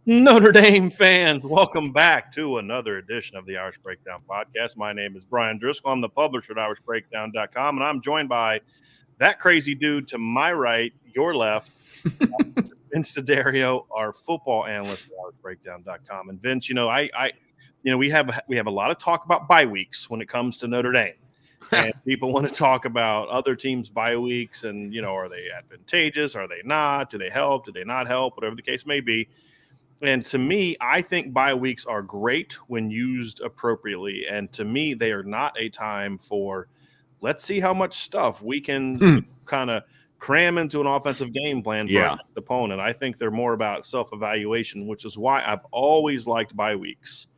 Notre Dame fans, welcome back to another edition of the Irish Breakdown podcast. My name is Brian Driscoll. I'm the publisher at irishbreakdown.com, and I'm joined by that crazy dude to my right, your left, Vince D'Addario, our football analyst at irishbreakdown.com. And Vince, we have a lot of talk about bye weeks when it comes to Notre Dame. And people want to talk about other teams' bye weeks and, are they advantageous? Are they not? Do they help? Do they not help? Whatever the case may be. And to me, I think bye weeks are great when used appropriately. And to me, they are not a time for let's see how much stuff we can kind of cram into an offensive game plan for our opponent. I think they're more about self-evaluation, which is why I've always liked bye weeks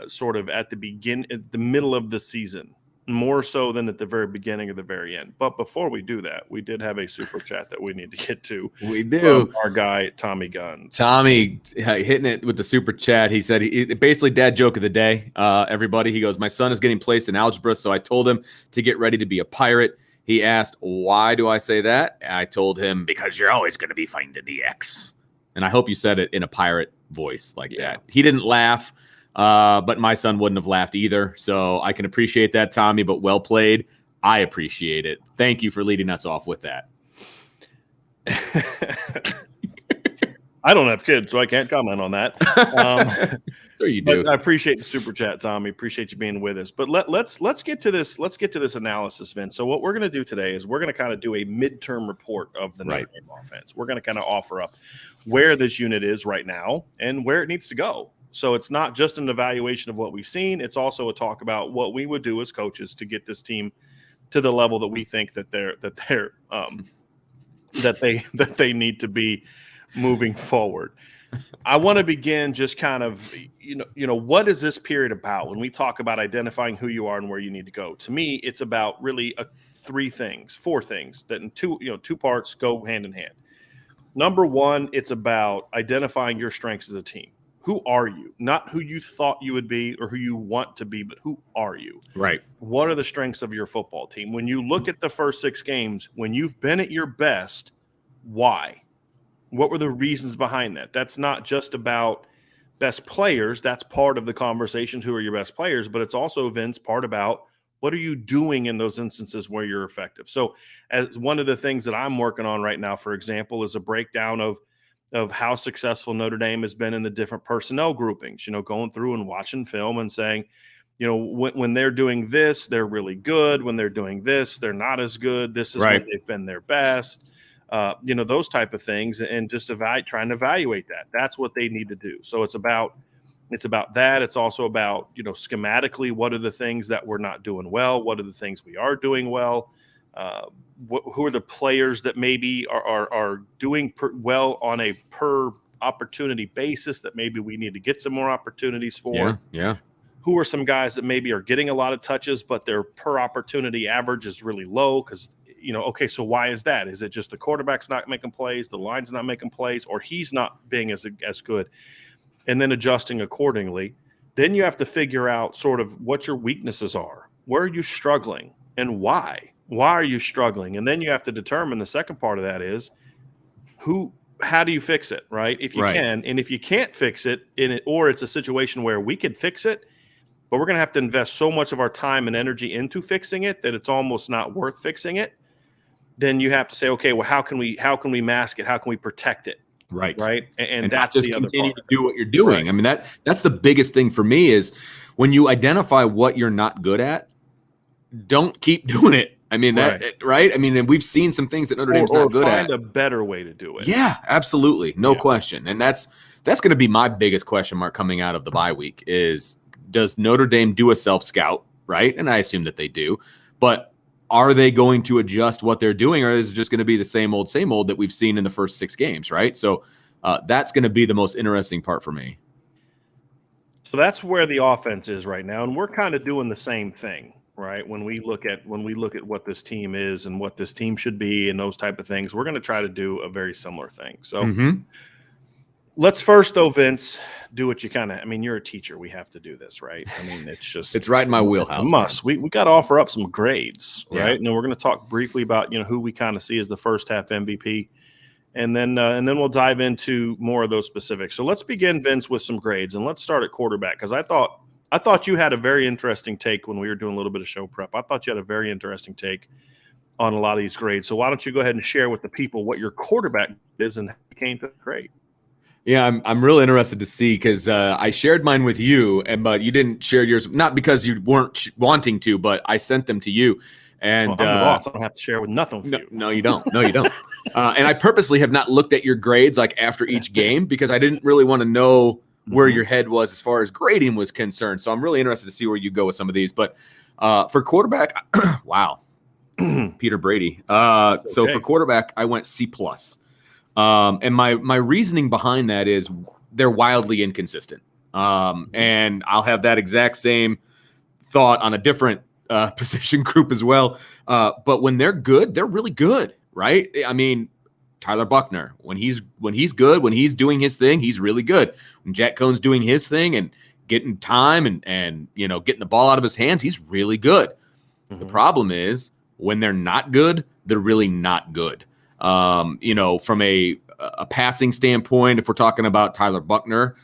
sort of at the middle of the season, more so than at the very beginning or the very end. But before we do that, we did have a super chat that we need to get to. We do. Our guy, Tommy Guns. Tommy hitting it with the super chat. He said, basically dad joke of the day, everybody. He goes, my son is getting placed in algebra, so I told him to get ready to be a pirate. He asked, why do I say that? I told him, because you're always going to be finding the X. And I hope you said it in a pirate voice like that. He didn't laugh. But my son wouldn't have laughed either. So I can appreciate that, Tommy, but well played. I appreciate it. Thank you for leading us off with that. I don't have kids, so I can't comment on that. Sure you do. I appreciate the super chat, Tommy. Appreciate you being with us. But let's get to this. Let's get to this analysis, Vince. So what we're going to do today is we're going to kind of do a midterm report of the Notre Dame offense. We're going to kind of offer up where this unit is right now and where it needs to go. So it's not just an evaluation of what we've seen. It's also a talk about what we would do as coaches to get this team to the level that we think that they need to be moving forward. I want to begin just kind of, what is this period about when we talk about identifying who you are and where you need to go? To me, it's about really four things that in two parts go hand in hand. Number one, it's about identifying your strengths as a team. Who are you? Not who you thought you would be or who you want to be, but who are you? Right. What are the strengths of your football team? When you look at the first 6 games, when you've been at your best, why? What were the reasons behind that? That's not just about best players. That's part of the conversations, who are your best players, but it's also, Vince, part about what are you doing in those instances where you're effective? So as one of the things that I'm working on right now, for example, is a breakdown of how successful Notre Dame has been in the different personnel groupings, going through and watching film and saying, when they're doing this, they're really good. When they're doing this, they're not as good. This is when they've been their best, those type of things, and just trying to evaluate that. That's what they need to do. So it's about that. It's also about, schematically, what are the things that we're not doing well? What are the things we are doing well? Who are the players that maybe are doing well on a per opportunity basis that maybe we need to get some more opportunities for? Yeah. Who are some guys that maybe are getting a lot of touches, but their per opportunity average is really low? Because, okay, so why is that? Is it just the quarterback's not making plays, the line's not making plays, or he's not being as good? And then adjusting accordingly. Then you have to figure out sort of what your weaknesses are. Where are you struggling and why? Why are you struggling? And then you have to determine, the second part of that is how do you fix it, right? If you can, and if you can't fix it or it's a situation where we could fix it, but we're going to have to invest so much of our time and energy into fixing it that it's almost not worth fixing it. Then you have to say, okay, well, how can we mask it? How can we protect it? Right. And that's just the other continue to do what you're doing. I mean, that's the biggest thing for me is when you identify what you're not good at, don't keep doing it. I mean, right? I mean, and we've seen some things that Notre Dame's not good at. Or find a better way to do it. Yeah, absolutely. No question. And that's going to be my biggest question mark coming out of the bye week is, does Notre Dame do a self-scout, right? And I assume that they do. But are they going to adjust what they're doing, or is it just going to be the same old that we've seen in the first 6 games, right? So that's going to be the most interesting part for me. So that's where the offense is right now, and we're kind of doing the same thing. Right. When we look at what this team is and what this team should be and those type of things, we're going to try to do a very similar thing. So let's first, though, Vince, do what you you're a teacher. We have to do this, right? I mean, it's just it's right in my wheelhouse. It's a must. We got to offer up some grades, right? And then we're going to talk briefly about, who we kind of see as the first half MVP. and then we'll dive into more of those specifics. So let's begin, Vince, with some grades, and let's start at quarterback, because I thought you had a very interesting take when we were doing a little bit of show prep. I thought you had a very interesting take on a lot of these grades. So why don't you go ahead and share with the people what your quarterback is and how you came to the grade? Yeah, I'm really interested to see, because I shared mine with you, but you didn't share yours, not because you weren't wanting to, but I sent them to you. And I'm the boss. I don't have to share with nothing with you. No, you don't. No, you don't. And I purposely have not looked at your grades like after each game, because I didn't really want to know where your head was as far as grading was concerned. So I'm really interested to see where you go with some of these. But for quarterback, wow, Peter Brady. So for quarterback, I went C+. And my reasoning behind that is they're wildly inconsistent. And I'll have that exact same thought on a different position group as well. But when they're good, they're really good, right? I mean, Tyler Buckner, when he's good, when he's doing his thing, he's really good. When Jack Cohn's doing his thing and getting time and getting the ball out of his hands, he's really good. Mm-hmm. The problem is when they're not good, they're really not good. From a passing standpoint, if we're talking about Tyler Buckner,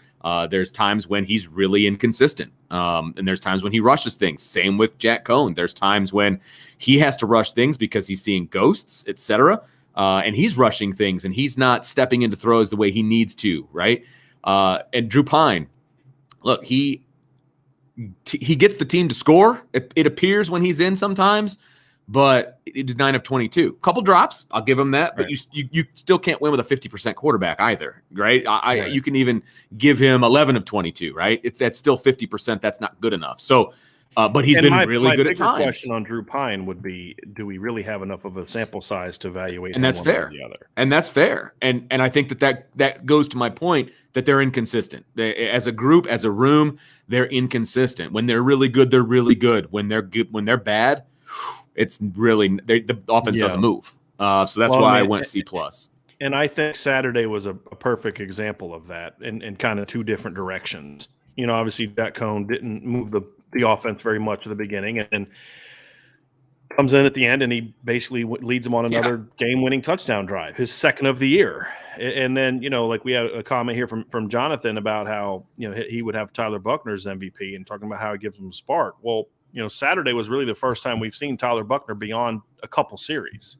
there's times when he's really inconsistent. And there's times when he rushes things. Same with Jack Cohn. There's times when he has to rush things because he's seeing ghosts, etc. And he's rushing things and he's not stepping into throws the way he needs to, right? And Drew Pine, look, he gets the team to score. It appears when he's in sometimes, but it's 9 of 22. Couple drops, I'll give him that. But you still can't win with a 50% quarterback either, right? You can even give him 11 of 22, right? That's still 50%. That's not good enough. So, but he's been really good at times. My question on Drew Pine would be: do we really have enough of a sample size to evaluate? And that's fair. And that's fair. And I think that goes to my point that they're inconsistent. As a group, as a room, they're inconsistent. When they're really good, they're really good. When they're good, when they're bad, it's really the offense doesn't move. So that's why I went C+. And I think Saturday was a perfect example of that in kind of two different directions. Obviously Jack Cohn didn't move the offense very much at the beginning, and comes in at the end and he basically leads them on another game-winning touchdown drive, his second of the year. And then, like we had a comment here from Jonathan about how, he would have Tyler Buckner as MVP and talking about how it gives him a spark. Well, Saturday was really the first time we've seen Tyler Buckner beyond a couple series.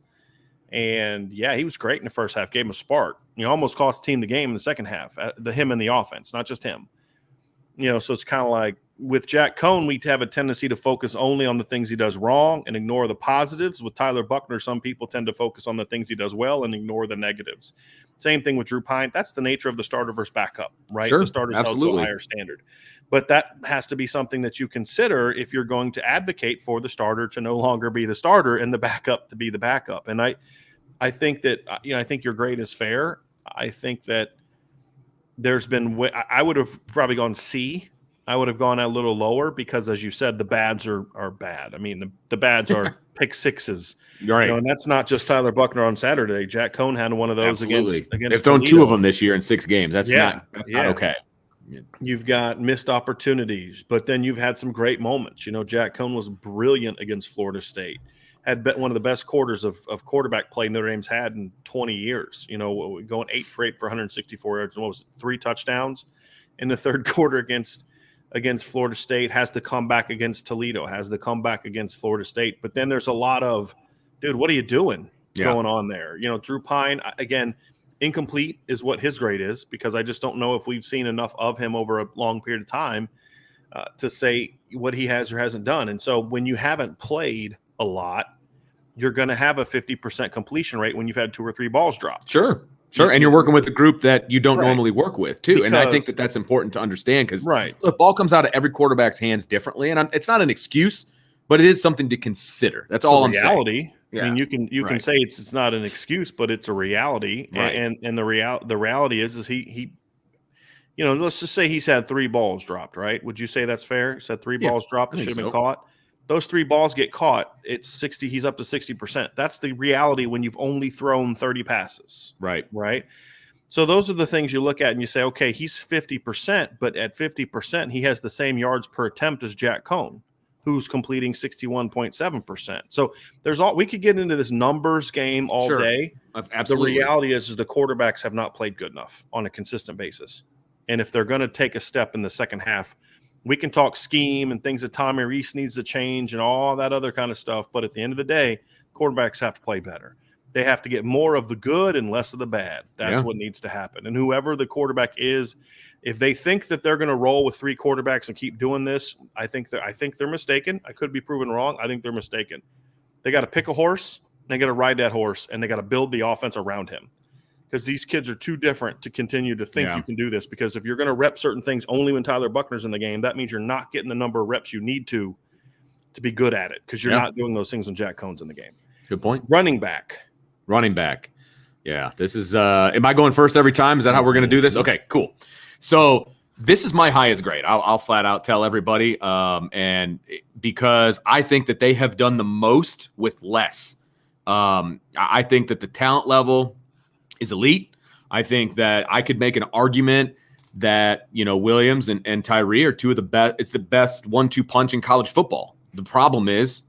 And, he was great in the first half, gave him a spark. Almost cost the team the game in the second half, him and the offense, not just him. So it's kind of like with Jack Cohn, we have a tendency to focus only on the things he does wrong and ignore the positives. With Tyler Buckner, some people tend to focus on the things he does well and ignore the negatives. Same thing with Drew Pine. That's the nature of the starter versus backup, right? Sure, the starter's held to a higher standard. But that has to be something that you consider if you're going to advocate for the starter to no longer be the starter and the backup to be the backup. And I think that, I think your grade is fair. I think that there's been – I would have probably gone C. I would have gone a little lower because, as you said, the bads are bad. I mean, the bads are pick sixes. Right. And that's not just Tyler Buckner on Saturday. Jack Cohn had one of those against They've thrown Toledo. 2 of them this year in 6 games. That's not okay. You've got missed opportunities, but then you've had some great moments. Jack Cohn was brilliant against Florida State. Had one of the best quarters of quarterback play Notre Dame's had in 20 years. Going 8 for 8 for 164 yards and 3 touchdowns in the third quarter against Florida State. Has the comeback against Toledo. Has the comeback against Florida State. But then there's a lot of, dude, what are you doing going on there? Drew Pine, again, incomplete is what his grade is, because I just don't know if we've seen enough of him over a long period of time to say what he has or hasn't done. And so when you haven't played a lot, you're going to have a 50% completion rate when you've had 2 or 3 balls dropped. Sure. And you're working with a group that you don't normally work with too. And I think that's important to understand, because the ball comes out of every quarterback's hands differently. And it's not an excuse, but it is something to consider. That's all I'm saying. Yeah. I mean, you can say it's not an excuse, but it's a reality. Right. And the reality is he let's just say he's had 3 balls dropped, right? Would you say that's fair? He said 3 balls dropped that should have been caught. Those 3 balls get caught. It's 60. He's up to 60%. That's the reality when you've only thrown 30 passes. Right. So those are the things you look at and you say, okay, he's 50%, but at 50%, he has the same yards per attempt as Jack Cohn. who's completing 61.7%. So we could get into this numbers game all Sure. day. Absolutely. The reality is the quarterbacks have not played good enough on a consistent basis. And if they're going to take a step in the second half, we can talk scheme and things that Tommy Rees needs to change and all that other kind of stuff. But at the end of the day, quarterbacks have to play better. They have to get more of the good and less of the bad. That's what needs to happen. And whoever the quarterback is, if they think that they're going to roll with 3 quarterbacks and keep doing this, I think they're mistaken. I could be proven wrong. I think they're mistaken. They got to pick a horse, they got to ride that horse, and they got to build the offense around him. Because these kids are too different to continue to think you can do this. Because if you're going to rep certain things only when Tyler Buckner's in the game, that means you're not getting the number of reps you need to be good at it. Because you're not doing those things when Jack Cohn's in the game. Good point. Running back. Yeah, this is am I going first every time? Is that how we're going to do this? Okay, cool. So this is my highest grade. I'll flat out tell everybody, and because I think that they have done the most with less. I think that the talent level is elite. I think that I could make an argument that, Williams and Tyree are two of the best. It's the best 1-2 punch in college football. The problem is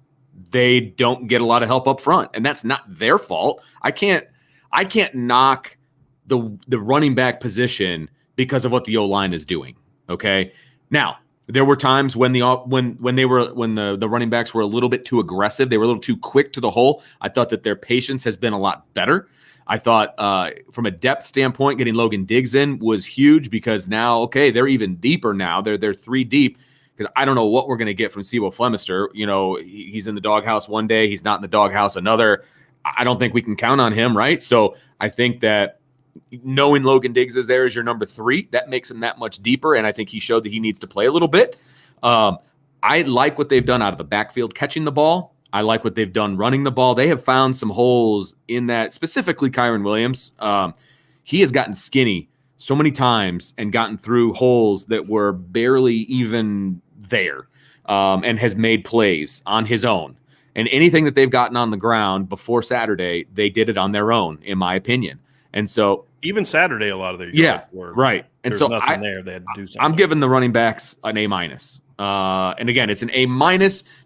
they don't get a lot of help up front, and that's not their fault. I can't knock the running back position because of what the O-line is doing. Okay. Now, there were times when the running backs were a little bit too aggressive. They were a little too quick to the hole. I thought that their patience has been a lot better. I thought from a depth standpoint, getting Logan Diggs in was huge because now, they're even deeper now. They're 3 deep because I don't know what we're going to get from Sebo Flemister. He's in the doghouse one day. He's not in the doghouse another. I don't think we can count on him, right? So I think that knowing Logan Diggs is there as your number 3, that makes him that much deeper, and I think he showed that he needs to play a little bit. I like what they've done out of the backfield catching the ball. I like what they've done running the ball. They have found some holes in that, specifically Kyron Williams. He has gotten skinny so many times and gotten through holes that were barely even there, and has made plays on his own. And anything that they've gotten on the ground before Saturday, they did it on their own, in my opinion. And so even Saturday, a lot of their yards were right. And so nothing there. They had to do something. I'm giving the running backs an A-. And again, it's an A-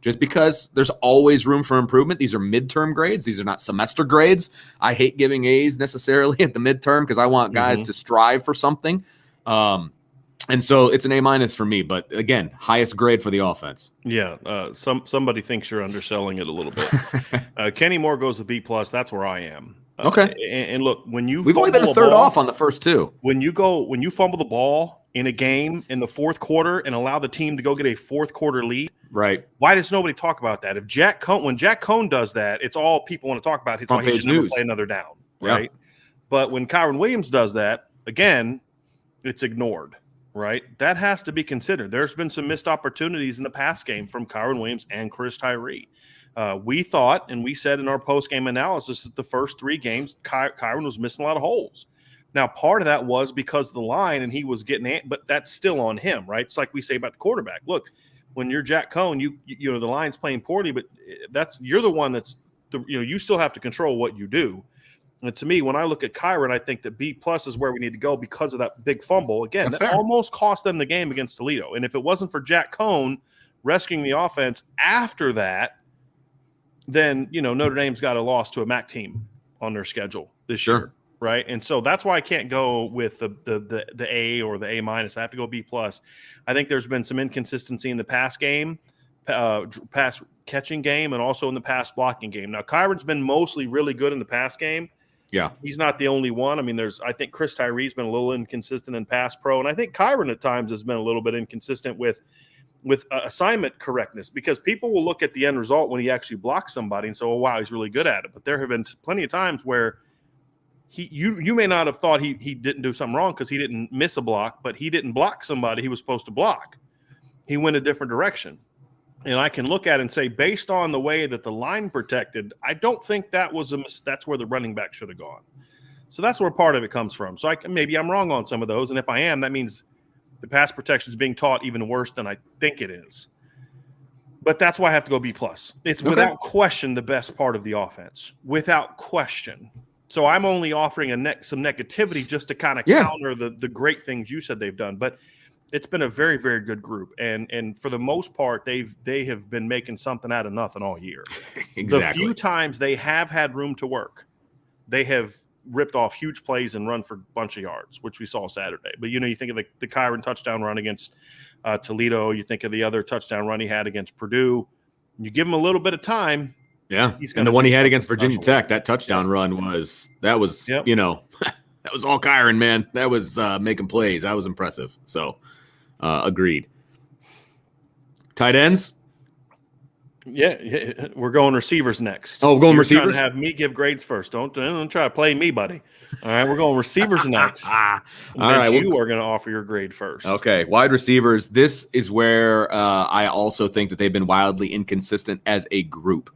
just because there's always room for improvement. These are midterm grades. These are not semester grades. I hate giving A's necessarily at the midterm because I want guys to strive for something. And so it's an A- for me. But again, highest grade for the offense. Yeah. Somebody thinks you're underselling it a little bit. Kenny Moore goes to B+. That's where I am. Okay. And look, we've only been a third off on the first 2. When you fumble the ball in a game in the fourth quarter and allow the team to go get a fourth quarter lead, right? Why does nobody talk about that? When Jack Cohn does that, it's all people want to talk about. It's why he should never play another down, right? Yeah. But when Kyron Williams does that, again, it's ignored, right? That has to be considered. There's been some missed opportunities in the pass game from Kyron Williams and Chris Tyree. We thought, and we said in our post-game analysis, that the first 3 games, Kyron was missing a lot of holes. Now, part of that was because of the line, and he was getting – but that's still on him, right? It's like we say about the quarterback. Look, when you're Jack Cohn, you know the line's playing poorly, but you're the one you still have to control what you do. And to me, when I look at Kyron, I think that B+ is where we need to go because of that big fumble. Again, that almost cost them the game against Toledo. And if it wasn't for Jack Cohn rescuing the offense after that, then, Notre Dame's got a loss to a MAC team on their schedule this year, right? And so that's why I can't go with the A or the A-. I have to go B+. I think there's been some inconsistency in the pass game, pass catching game, and also in the pass blocking game. Now, Kyron's been mostly really good in the pass game. Yeah. He's not the only one. I mean, I think Chris Tyree's been a little inconsistent in pass pro, and I think Kyron at times has been a little bit inconsistent with assignment correctness, because people will look at the end result when he actually blocks somebody and say, oh, wow, he's really good at it. But there have been plenty of times where you may not have thought he didn't do something wrong because he didn't miss a block, but he didn't block somebody he was supposed to block. He went a different direction. And I can look at it and say, based on the way that the line protected, I don't think that's where the running back should have gone. So that's where part of it comes from. So maybe I'm wrong on some of those. And if I am, that means the pass protection is being taught even worse than I think it is. But that's why I have to go B+. It's without question the best part of the offense, without question. So I'm only offering some negativity just to kind of counter the great things you said they've done. But it's been a very, very good group, and for the most part, they have been making something out of nothing all year. Exactly. The few times they have had room to work, they have ripped off huge plays and run for a bunch of yards, which we saw Saturday. But you think of the Kyron touchdown run against Toledo, you think of the other touchdown run he had against Purdue. You give him a little bit of time. Yeah, and the one he had against Virginia Tech, that touchdown run was that was all Kyron, man. That was making plays. That was impressive. So. Agreed. Tight ends? Yeah, we're going receivers next. Oh, we're going receivers? Trying to have me give grades first. Don't try to play me, buddy. All right, we're going receivers next. All right, you are going to offer your grade first. Okay, wide receivers. This is where I also think that they've been wildly inconsistent as a group.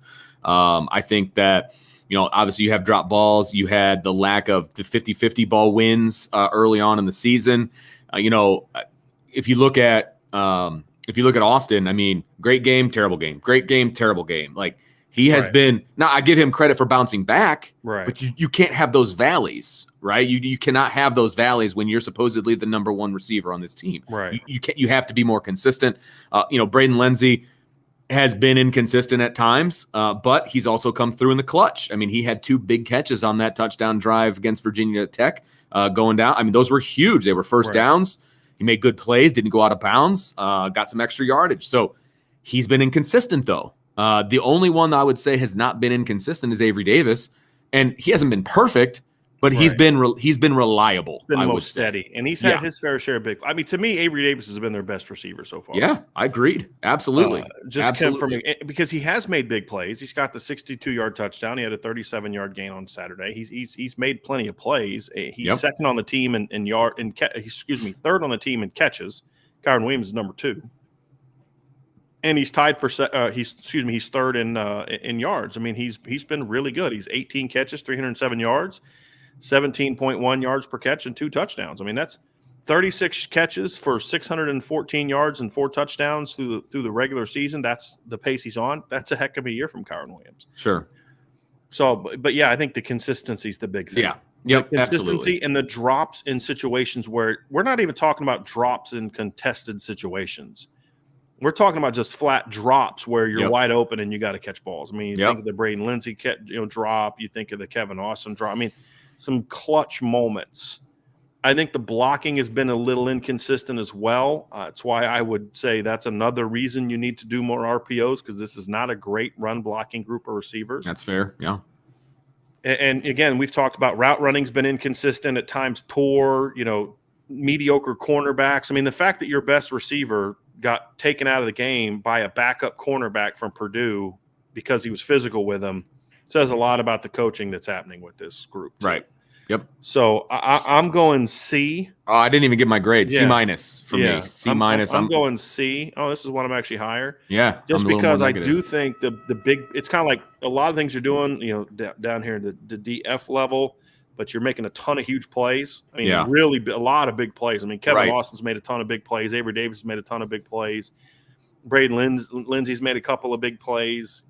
I think that, obviously you have drop balls. You had the lack of the 50-50 ball wins early on in the season. If you look at Austin, I mean, great game, terrible game, great game, terrible game. Like he has been. Now I give him credit for bouncing back, right? But you can't have those valleys, right? You cannot have those valleys when you're supposedly the number one receiver on this team, right? You have to be more consistent. Braden Lenzy has been inconsistent at times, but he's also come through in the clutch. I mean, he had 2 big catches on that touchdown drive against Virginia Tech going down. I mean, those were huge. They were first downs. He made good plays, didn't go out of bounds, got some extra yardage. So he's been inconsistent, though. The only one that I would say has not been inconsistent is Avery Davis, and he hasn't been perfect, but he's been reliable. Been the most steady, and he's had his fair share of big. I mean, to me, Avery Davis has been their best receiver so far. Yeah, I agreed. Absolutely. Because he has made big plays. He's got the 62-yard touchdown. He had a 37-yard gain on Saturday. He's made plenty of plays. He's second on the team third on the team in catches. Kyron Williams is number 2. And he's tied for he's third in yards. I mean, he's been really good. He's 18 catches, 307 yards. 17.1 yards per catch and 2 touchdowns. I mean, that's 36 catches for 614 yards and 4 touchdowns through the regular season. That's the pace he's on. That's a heck of a year from Kyron Williams. Sure. So, but yeah, I think the consistency is the big thing. Yeah. Yep. The consistency absolutely. And the drops in situations where we're not even talking about drops in contested situations. We're talking about just flat drops where you're wide open and you got to catch balls. I mean, you think of the Braden Lenzy drop. You think of the Kevin Austin drop. I mean, some clutch moments. I think the blocking has been a little inconsistent as well. That's why I would say that's another reason you need to do more RPOs, because this is not a great run blocking group of receivers. That's fair, yeah. And again, we've talked about route running's been inconsistent, at times poor, mediocre cornerbacks. I mean, the fact that your best receiver got taken out of the game by a backup cornerback from Purdue because he was physical with him says a lot about the coaching that's happening with this group. Right. Yep. So I'm going C. Oh, I didn't even get my grade. C minus for me. C minus. I'm going C. Oh, this is one I'm actually higher. Yeah. Just because I do think the big, it's kind of like a lot of things you're doing, down here at the DF level, but you're making a ton of huge plays. I mean, really a lot of big plays. I mean, Kevin Austin's made a ton of big plays. Avery Davis has made a ton of big plays. Braden Lenzy's made a couple of big plays.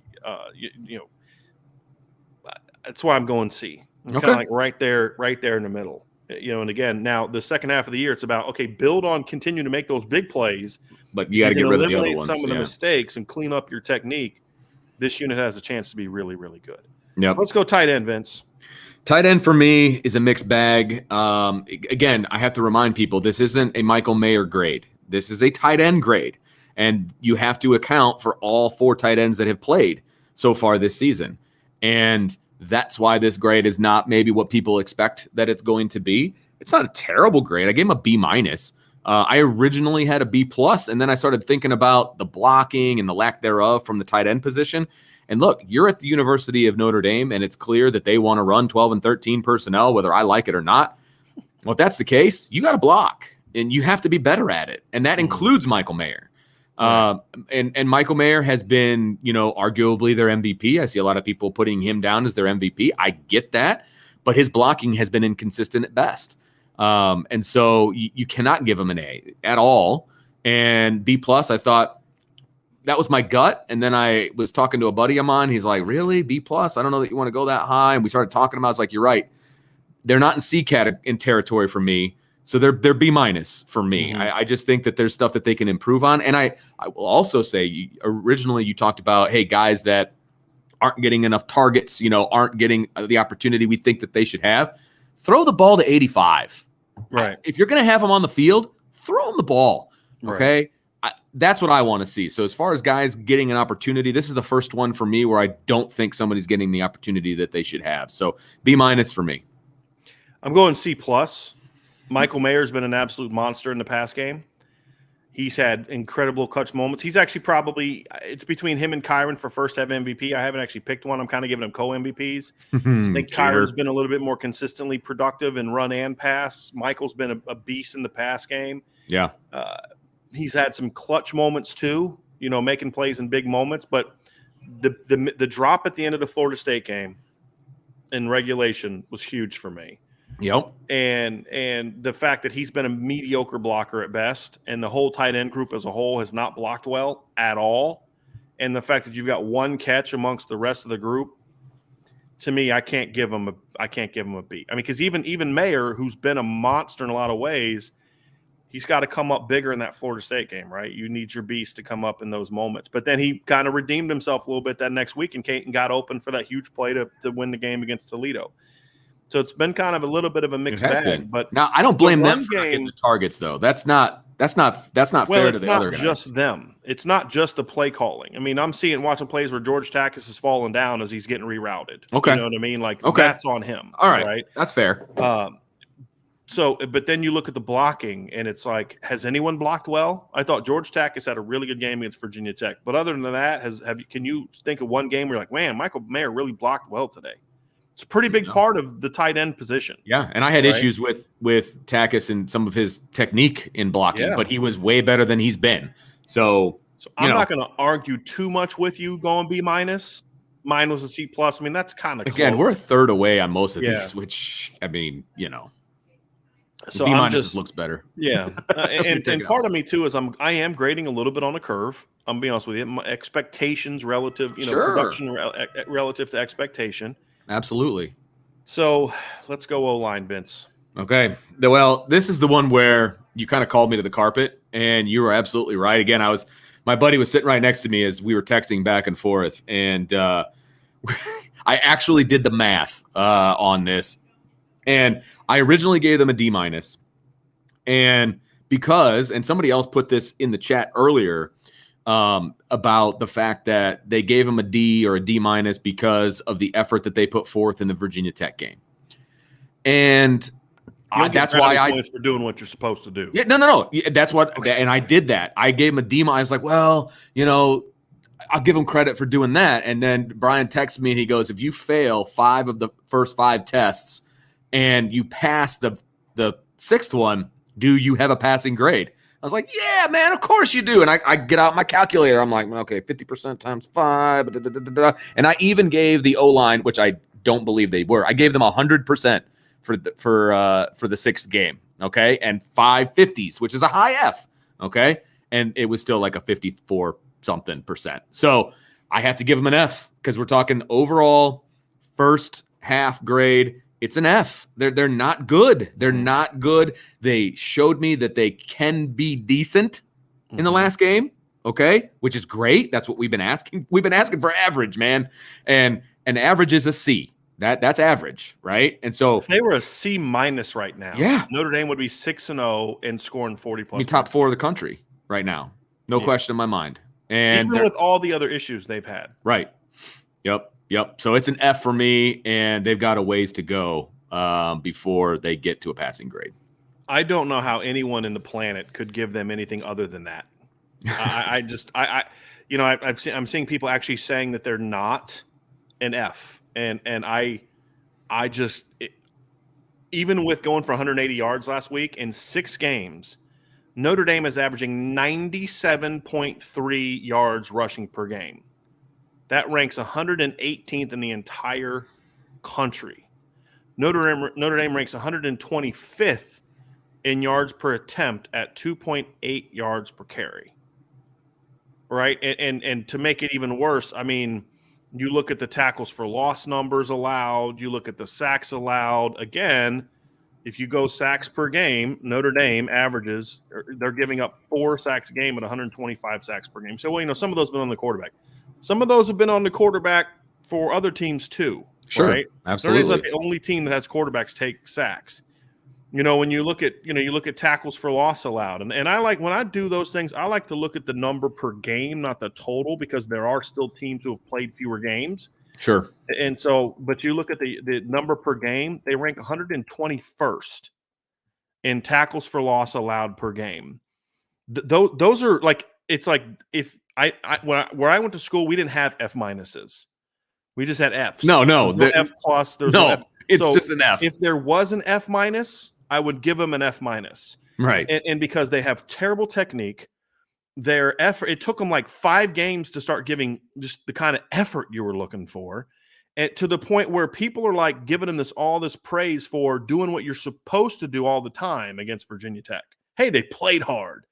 That's why I'm going C. I'm kind of like right there in the middle. And again, now the second half of the year, it's about, build on, continue to make those big plays. But you got to get rid of the other ones. Some of the mistakes and clean up your technique. This unit has a chance to be really, really good. Yeah. So let's go tight end, Vince. Tight end for me is a mixed bag. Again, I have to remind people, this isn't a Michael Mayer grade. This is a tight end grade. And you have to account for all 4 tight ends that have played so far this season. And that's why this grade is not maybe what people expect that it's going to be. It's not a terrible grade. I gave him a B minus. I originally had a B plus, and then I started thinking about the blocking and the lack thereof from the tight end position. And look, you're at the University of Notre Dame, and it's clear that they want to run 12 and 13 personnel, whether I like it or not. Well, if that's the case, you got to block, and you have to be better at it. And that includes Michael Mayer. And Michael Mayer has been, arguably their MVP. I see a lot of people putting him down as their MVP. I get that, but his blocking has been inconsistent at best. And so you cannot give him an A at all. And B plus, I thought that was my gut. And then I was talking to a buddy of mine. He's like, really? B plus? I don't know that you want to go that high. And we started talking about, it's like, you're right. They're not in C in territory for me. So they're B minus for me. Mhm. I just think that there's stuff that they can improve on. And I will also say, originally you talked about, hey, guys that aren't getting enough targets, aren't getting the opportunity we think that they should have. Throw the ball to 85. Right. If you're going to have them on the field, throw them the ball. Okay. Right. That's what I want to see. So as far as guys getting an opportunity, this is the first one for me where I don't think somebody's getting the opportunity that they should have. So B minus for me. I'm going C plus. Michael Mayer's been an absolute monster in the pass game. He's had incredible clutch moments. He's actually it's between him and Kyron for first half MVP. I haven't actually picked one. I'm kind of giving him co-MVPs. I think Kyron's been a little bit more consistently productive in run and pass. Michael's been a beast in the pass game. Yeah. He's had some clutch moments too, making plays in big moments. But the drop at the end of the Florida State game in regulation was huge for me. Yep. And the fact that he's been a mediocre blocker at best, and the whole tight end group as a whole has not blocked well at all, and the fact that you've got one catch amongst the rest of the group, to me, I can't give him a B. I mean, because even Mayer, who's been a monster in a lot of ways, he's got to come up bigger in that Florida State game, right? You need your beast to come up in those moments. But then he kind of redeemed himself a little bit that next week and got open for that huge play to win the game against Toledo. So it's been kind of a little bit of a mixed bag. But now I don't blame them for getting the targets, though. That's not fair to the other guys. It's not just them. It's not just the play calling. I mean, I'm watching plays where George Takis is falling down as he's getting rerouted. Okay, you know what I mean? That's on him. All right, that's fair. So, but then you look at the blocking, and it's like, has anyone blocked well? I thought George Takis had a really good game against Virginia Tech, but other than that, can you think of one game where you're like, man, Michael Mayer really blocked well today? It's a pretty big part of the tight end position. Yeah, and I had issues with Takis and some of his technique in blocking, but he was way better than he's been. So I'm not going to argue too much with you going B minus. Mine was a C plus. I mean, that's kind of again, we're a third away on most of these, which I mean, so B minus looks better. Yeah, and part of me too is I am grading a little bit on a curve. I'm gonna be honest with you. My expectations relative, production relative to expectation. Absolutely. So let's go O-line, Vince. Okay. Well, this is the one where you kind of called me to the carpet, and you were absolutely right. Again, my buddy was sitting right next to me as we were texting back and forth, and I actually did the math on this, and I originally gave them a D minus, and somebody else put this in the chat earlier, about the fact that they gave him a D or a D minus because of the effort that they put forth in the Virginia Tech game. And that's why points for doing what you're supposed to do. Yeah, no. That's what, and I did that. I gave him a D minus. I was like, well, I'll give him credit for doing that. And then Brian texts me and he goes, if you fail 5 of the first 5 tests and you pass the 6th one, do you have a passing grade? I was like, yeah, man, of course you do. And I get out my calculator. I'm like, okay, 50% times 5. And I even gave the O-line, which I don't believe they were. I gave them 100% for the 6th game, okay? And 5 50s, which is a high F, okay? And it was still like a 54-something%. So I have to give them an F because we're talking overall first half grade. It's an F. They're not good. They're not good. They showed me that they can be decent in the last game, okay, which is great. That's what we've been asking. We've been asking for average, man, and an average is a C. That's average, right? And so if they were a C minus right now, Notre Dame would be 6-0 and scoring 40 plus. Top 4 of the country right now, no question in my mind. And even with all the other issues they've had, right? Yep. So it's an F for me, and they've got a ways to go before they get to a passing grade. I don't know how anyone in the planet could give them anything other than that. I'm seeing people actually saying that they're not an F, and even with going for 180 yards last week in 6 games, Notre Dame is averaging 97.3 yards rushing per game. That ranks 118th in the entire country. Notre Dame ranks 125th in yards per attempt at 2.8 yards per carry. Right? And to make it even worse, I mean, you look at the tackles for loss numbers allowed, you look at the sacks allowed. Again, If you go sacks per game, Notre Dame averages, they're giving up 4 sacks a game at 125 sacks per game. So, well, some of those have been on the quarterback. Some of those have been on the quarterback for other teams too, Sure, right? absolutely. Notre Dame's not the only team that has quarterbacks take sacks. When you look at tackles for loss allowed. And I like, when I do those things, I like to look at the number per game, not the total, because there are still teams who have played fewer games. Sure. And so, but you look at the number per game, they rank 121st in tackles for loss allowed per game. Those are like, it's like if where I went to school, we didn't have F minuses. We just had Fs. No, There's no F plus. There's no F. It's just an F. If there was an F minus, I would give them an F minus. Right. And because they have terrible technique, their effort, it took them like 5 games to start giving just the kind of effort you were looking for. And to the point where people are like giving them all this praise for doing what you're supposed to do all the time against Virginia Tech. Hey, they played hard.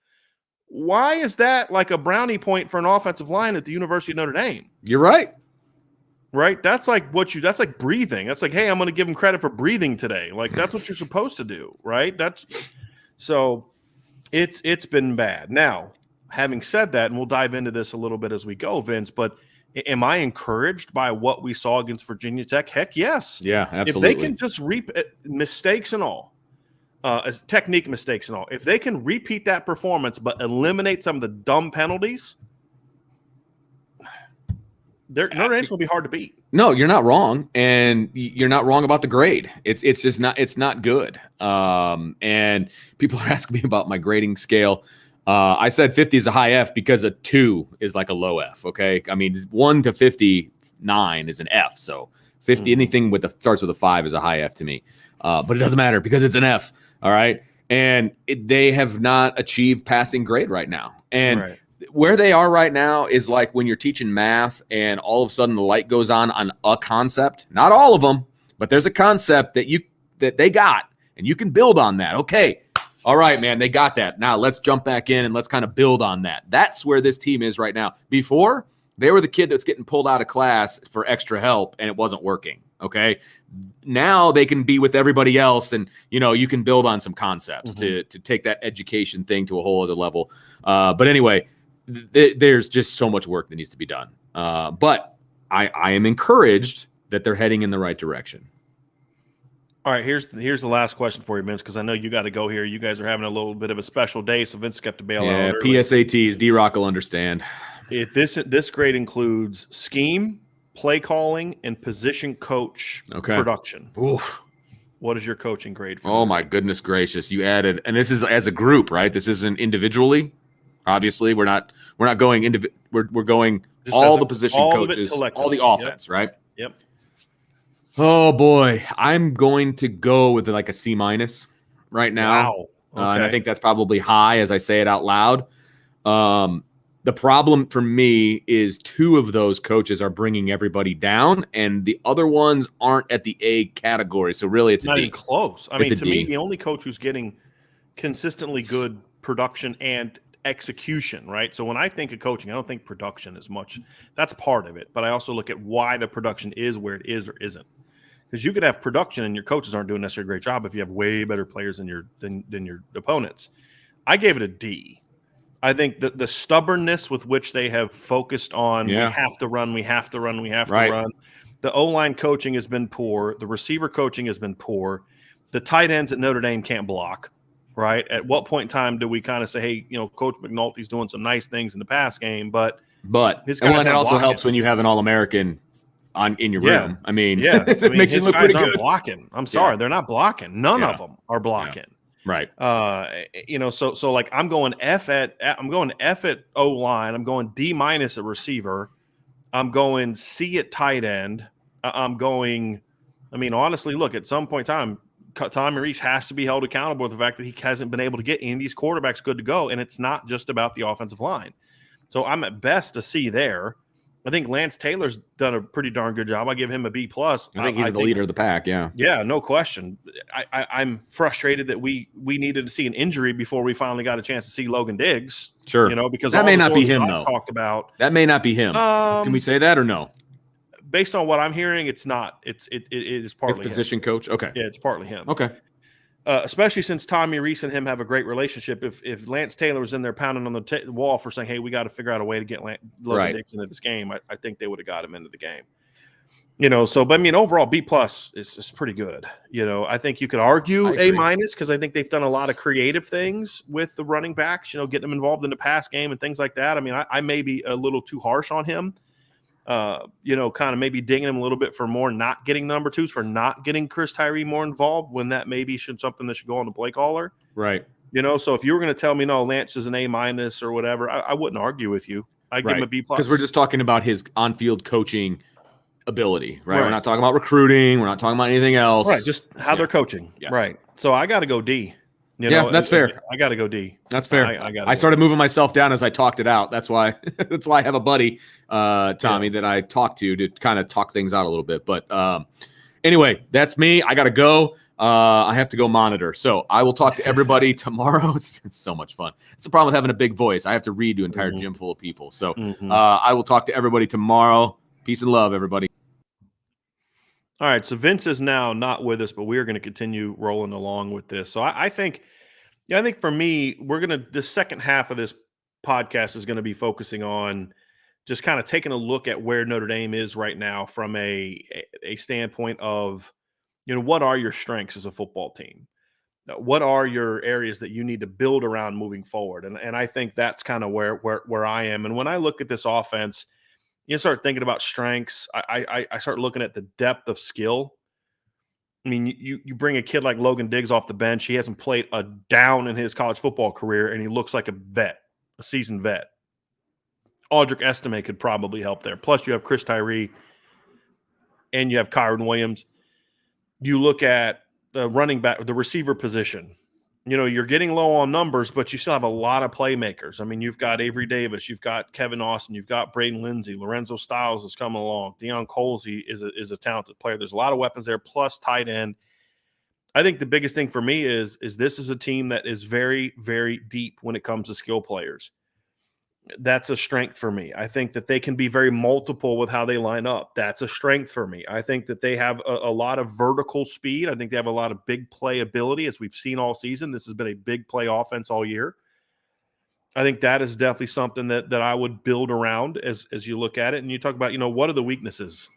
Why is that like a brownie point for an offensive line at the University of Notre Dame? You're right. Right? That's like that's like breathing. That's like, hey, I'm going to give them credit for breathing today. Like, that's what you're supposed to do, right? So it's been bad. Now, having said that, and we'll dive into this a little bit as we go, Vince, but am I encouraged by what we saw against Virginia Tech? Heck yes. Yeah, absolutely. If they can just mistakes and all, technique mistakes and all, if they can repeat that performance but eliminate some of the dumb penalties, Notre Dame's going to be hard to beat. No, you're not wrong, and you're not wrong about the grade. It's just not good. And people are asking me about my grading scale. I said 50 is a high F because a 2 is like a low F. Okay, I mean 1 to 59 is an F. So 50, anything starts with a 5 is a high F to me. But it doesn't matter because it's an F. All right, and they have not achieved passing grade right now, and. Right. Where they are right now is like when you're teaching math and all of a sudden the light goes on a concept. Not all of them, but there's a concept that they got, and you can build on that. Okay, all right, man, they got that. Now let's jump back in and let's kind of build on that. That's where this team is right now. Before, they were the kid that's getting pulled out of class for extra help, and it wasn't working. Okay, now they can be with everybody else, and you can build on some concepts to take that education thing to a whole other level. But anyway. There's just so much work that needs to be done. But I am encouraged that they're heading in the right direction. All right, here's the last question for you, Vince, because I know you got to go here. You guys are having a little bit of a special day, so Vince got to bail out. Yeah, PSATs, D-Rock will understand. If this grade includes scheme, play calling, and position coach production. Oof. What is your coaching grade for? Oh, my goodness gracious. You added, and this is as a group, right? This isn't individually. Obviously, we're not going we're going just all the position coaches, all the offense, right? Yep. Oh boy, I'm going to go with like a C- right now. Wow. Okay. And I think that's probably high as I say it out loud. The problem for me is 2 of those coaches are bringing everybody down, and the other ones aren't at the A category. So really, it's not a D. Even close. I mean, to me, the only coach who's getting consistently good production and execution, right? So when I think of coaching, I don't think production as much. That's part of it, but I also look at why the production is where it is or isn't. Because you could have production and your coaches aren't doing necessarily a great job if you have way better players than your opponents. I gave it a D. I think the stubbornness with which they have focused on we have to run. The O-line coaching has been poor. The receiver coaching has been poor. The tight ends at Notre Dame can't block. Right. At what point in time do we kind of say, hey, Coach McNulty's doing some nice things in the pass game, but his guys it also helps when you have an All-American in your room. I mean, it makes you look pretty good. Blocking. I'm sorry, they're not blocking. None of them are blocking. Right. So like I'm going F at O-line. I'm going D- at receiver. I'm going C at tight end. Honestly, look, at some point in time, Tommy Rees has to be held accountable for the fact that he hasn't been able to get any of these quarterbacks good to go, and it's not just about the offensive line. So I'm at best a C there. I think Lance Taylor's done a pretty darn good job. I give him a B+. I think he's the leader of the pack, yeah. Yeah, no question. I'm frustrated that we needed to see an injury before we finally got a chance to see Logan Diggs. Sure. Because that may not be him, though. Talked about. That may not be him. Can we say that or no? Based on what I'm hearing, it's not. It is partly position him. Coach. Okay. Yeah, it's partly him. Okay. especially since Tommy Reese and him have a great relationship. If Lance Taylor was in there pounding on the wall for saying, "Hey, we got to figure out a way to get Logan Diggs into this game," I think they would have got him into the game. So, but I mean, overall, B+ is pretty good. I think you could argue A- because I think they've done a lot of creative things with the running backs, getting them involved in the pass game and things like that. I mean, I may be a little too harsh on him, kind of maybe dinging him a little bit for more not getting number twos, for not getting Chris Tyree more involved when that maybe something that should go on the play caller. Right. So if you were going to tell me, no, Lance is an A- or whatever, I wouldn't argue with you. I'd give him a B+. Because we're just talking about his on-field coaching ability, right? We're not talking about recruiting. We're not talking about anything else. Right, just how they're coaching. Yes. Right. So I got to go D. That's fair. I got to go D. That's fair. I started moving myself down as I talked it out. That's why I have a buddy, Tommy, that I talk to kind of talk things out a little bit. But anyway, that's me. I got to go. I have to go monitor. So I will talk to everybody tomorrow. It's so much fun. It's the problem with having a big voice. I have to read to an entire gym full of people. So I will talk to everybody tomorrow. Peace and love, everybody. All right, so Vince is now not with us, but we are going to continue rolling along with this. So I think for me, the second half of this podcast is going to be focusing on just kind of taking a look at where Notre Dame is right now from a standpoint of, what are your strengths as a football team? What are your areas that you need to build around moving forward? And I think that's kind of where I am. And when I look at this offense, you start thinking about strengths. I start looking at the depth of skill. I mean, you bring a kid like Logan Diggs off the bench. He hasn't played a down in his college football career, and he looks like a seasoned vet. Audric Estime could probably help there. Plus, you have Chris Tyree, and you have Kyron Williams. You look at the running back, the receiver position. You're getting low on numbers, but you still have a lot of playmakers. I mean, you've got Avery Davis, you've got Kevin Austin, you've got Braden Lindsey, Lorenzo Styles is coming along. Deion Colsey is a talented player. There's a lot of weapons there, plus tight end. I think the biggest thing for me is this is a team that is very, very deep when it comes to skill players. That's a strength for me. I think that they can be very multiple with how they line up. That's a strength for me. I think that they have a lot of vertical speed. I think they have a lot of big play ability, as we've seen all season. This has been a big play offense all year. I think that is definitely something that I would build around as you look at it. And you talk about, what are the weaknesses?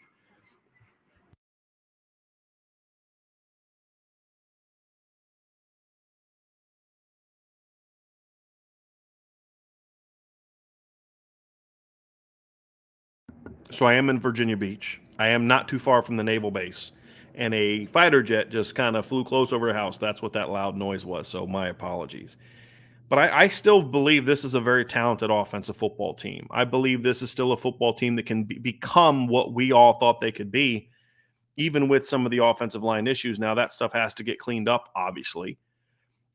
So I am in Virginia Beach. I am not too far from the naval base. And a fighter jet just kind of flew close over the house. That's what that loud noise was. So my apologies. But I still believe this is a very talented offensive football team. I believe this is still a football team that can become what we all thought they could be, even with some of the offensive line issues. Now, that stuff has to get cleaned up, obviously.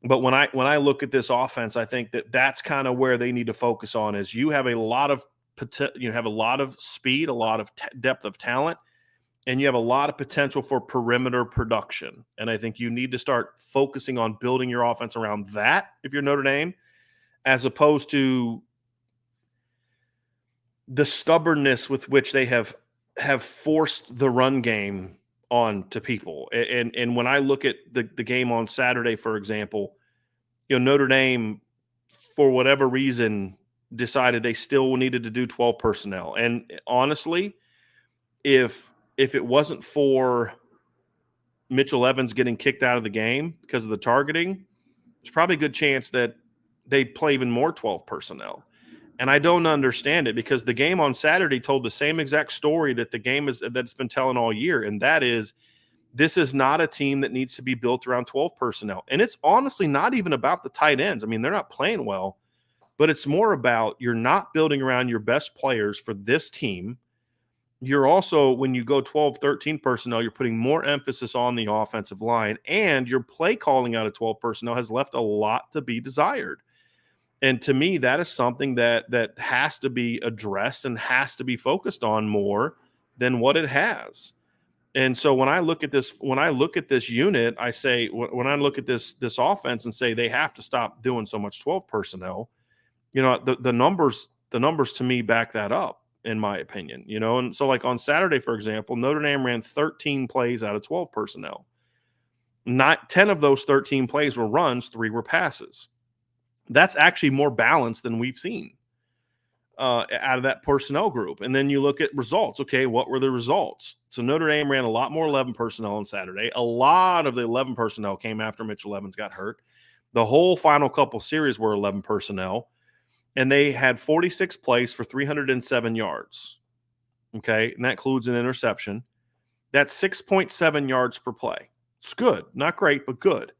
But when I look at this offense, I think that's kind of where they need to focus on. Is you have a lot of speed, a lot of depth of talent, and you have a lot of potential for perimeter production. And I think you need to start focusing on building your offense around that if you're Notre Dame, as opposed to the stubbornness with which they have forced the run game on to people. And when I look at the game on Saturday, for example, Notre Dame, for whatever reason, decided they still needed to do 12 personnel. And honestly, if it wasn't for Mitchell Evans getting kicked out of the game because of the targeting, there's probably a good chance that they'd play even more 12 personnel. And I don't understand it, because the game on Saturday told the same exact story that it's been telling all year. And that is, this is not a team that needs to be built around 12 personnel. And it's honestly not even about the tight ends. I mean, they're not playing well, but it's more about, you're not building around your best players for this team. You're also, when you go 12, 13 personnel, you're putting more emphasis on the offensive line, and your play calling out of 12 personnel has left a lot to be desired. And to me, that is something that has to be addressed and has to be focused on more than what it has. And so when I look at this unit, I say, when I look at this offense and say they have to stop doing so much 12 personnel, the numbers to me back that up, in my opinion. And so, like on Saturday, for example, Notre Dame ran 13 plays out of 12 personnel. 10 of those 13 plays were runs, 3 were passes. That's actually more balanced than we've seen out of that personnel group. And then you look at results. Okay, what were the results? So Notre Dame ran a lot more 11 personnel on Saturday. A lot of the 11 personnel came after Mitchell Evans got hurt. The whole final couple series were 11 personnel, and they had 46 plays for 307 yards. Okay, and that includes an interception. That's 6.7 yards per play. It's good. Not great, but good.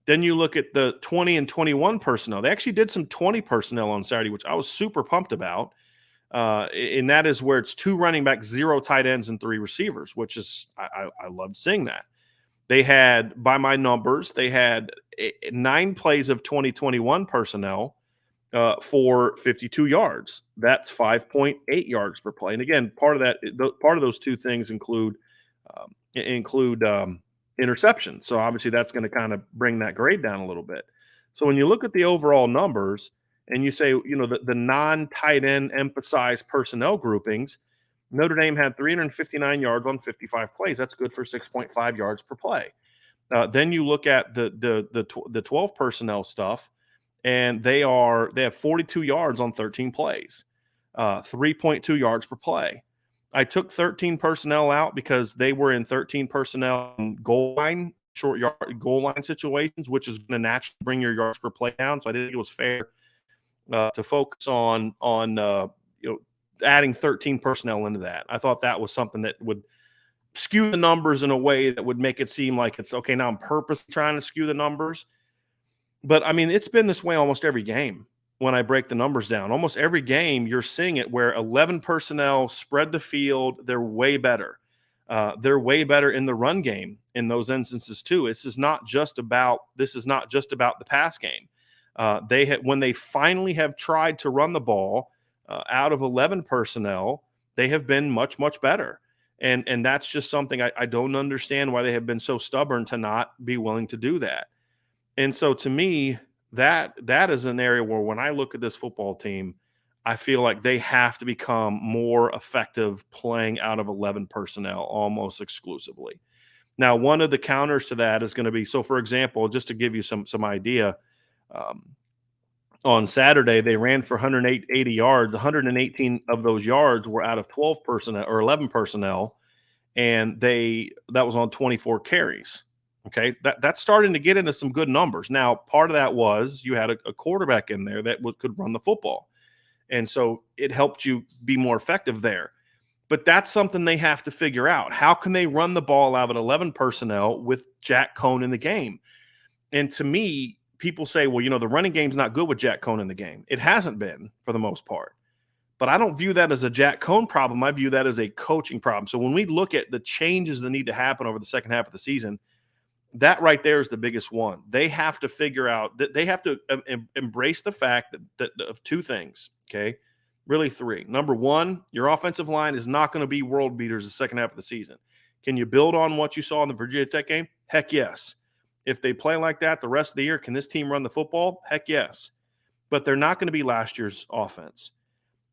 Then you look at the 20 and 21 personnel. They actually did some 20 personnel on Saturday, which I was super pumped about. And that is where it's 2 running backs, 0 tight ends, and 3 receivers, which is I loved seeing that. They had, by my numbers, they had 9 plays of 2021 personnel for 52 yards. That's 5.8 yards per play. And again, part of those 2 things include interceptions. So obviously that's going to kind of bring that grade down a little bit. So when you look at the overall numbers and you say, the non-tight end emphasized personnel groupings, Notre Dame had 359 yards on 55 plays. That's good for 6.5 yards per play. Then you look at the 12 personnel stuff, and they have 42 yards on 13 plays, 3.2 yards per play. I took 13 personnel out because they were in 13 personnel goal line, short yard goal line situations, which is going to naturally bring your yards per play down. So I didn't think it was fair to focus on adding 13 personnel into that. I thought that was something that would skew the numbers in a way that would make it seem like it's okay. Now I'm purposely trying to skew the numbers, but I mean, it's been this way almost every game. When I break the numbers down, almost every game you're seeing it where 11 personnel spread the field. They're way better. They're way better in the run game in those instances too. This is not just about the pass game. When they finally have tried to run the ball out of 11 personnel, they have been much, much better. And that's just something I don't understand why they have been so stubborn to not be willing to do that. And so to me, that is an area where when I look at this football team, I feel like they have to become more effective playing out of 11 personnel almost exclusively. Now, one of the counters to that is going to be, so for example, just to give you some idea, on Saturday, they ran for 180 yards. 118 of those yards were out of 12 personnel or 11 personnel, and that was on 24 carries. Okay, that's starting to get into some good numbers. Now, part of that was you had a quarterback in there that could run the football, and so it helped you be more effective there. But that's something they have to figure out. How can they run the ball out of 11 personnel with Jack Cohn in the game? And to me, people say, well, the running game's not good with Jack Cohn in the game. It hasn't been for the most part. But I don't view that as a Jack Cohn problem. I view that as a coaching problem. So when we look at the changes that need to happen over the second half of the season, that right there is the biggest one. They have to figure out that they have to embrace the fact that of 2 things, okay? Really 3. Number 1, your offensive line is not going to be world beaters the second half of the season. Can you build on what you saw in the Virginia Tech game? Heck yes. If they play like that the rest of the year, can this team run the football? Heck yes. But they're not going to be last year's offense.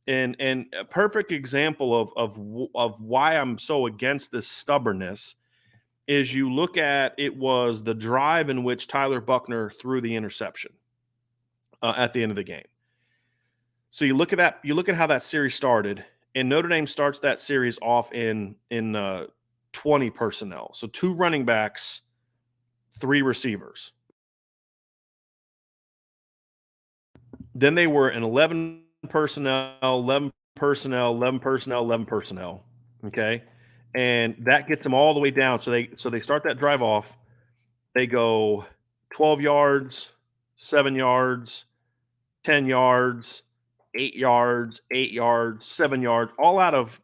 And a perfect example of why I'm so against this stubbornness is you look at it was the drive in which Tyler Buckner threw the interception at the end of the game. So you look at that. You look at how that series started, and Notre Dame starts that series off in 20 personnel. So 2 running backs, 3 receivers. Then they were in 11 personnel, 11 personnel, 11 personnel, 11 personnel. Okay. And that gets them all the way down. So they start that drive off. They go 12 yards, 7 yards, 10 yards, 8 yards, 8 yards, 7 yards, all out of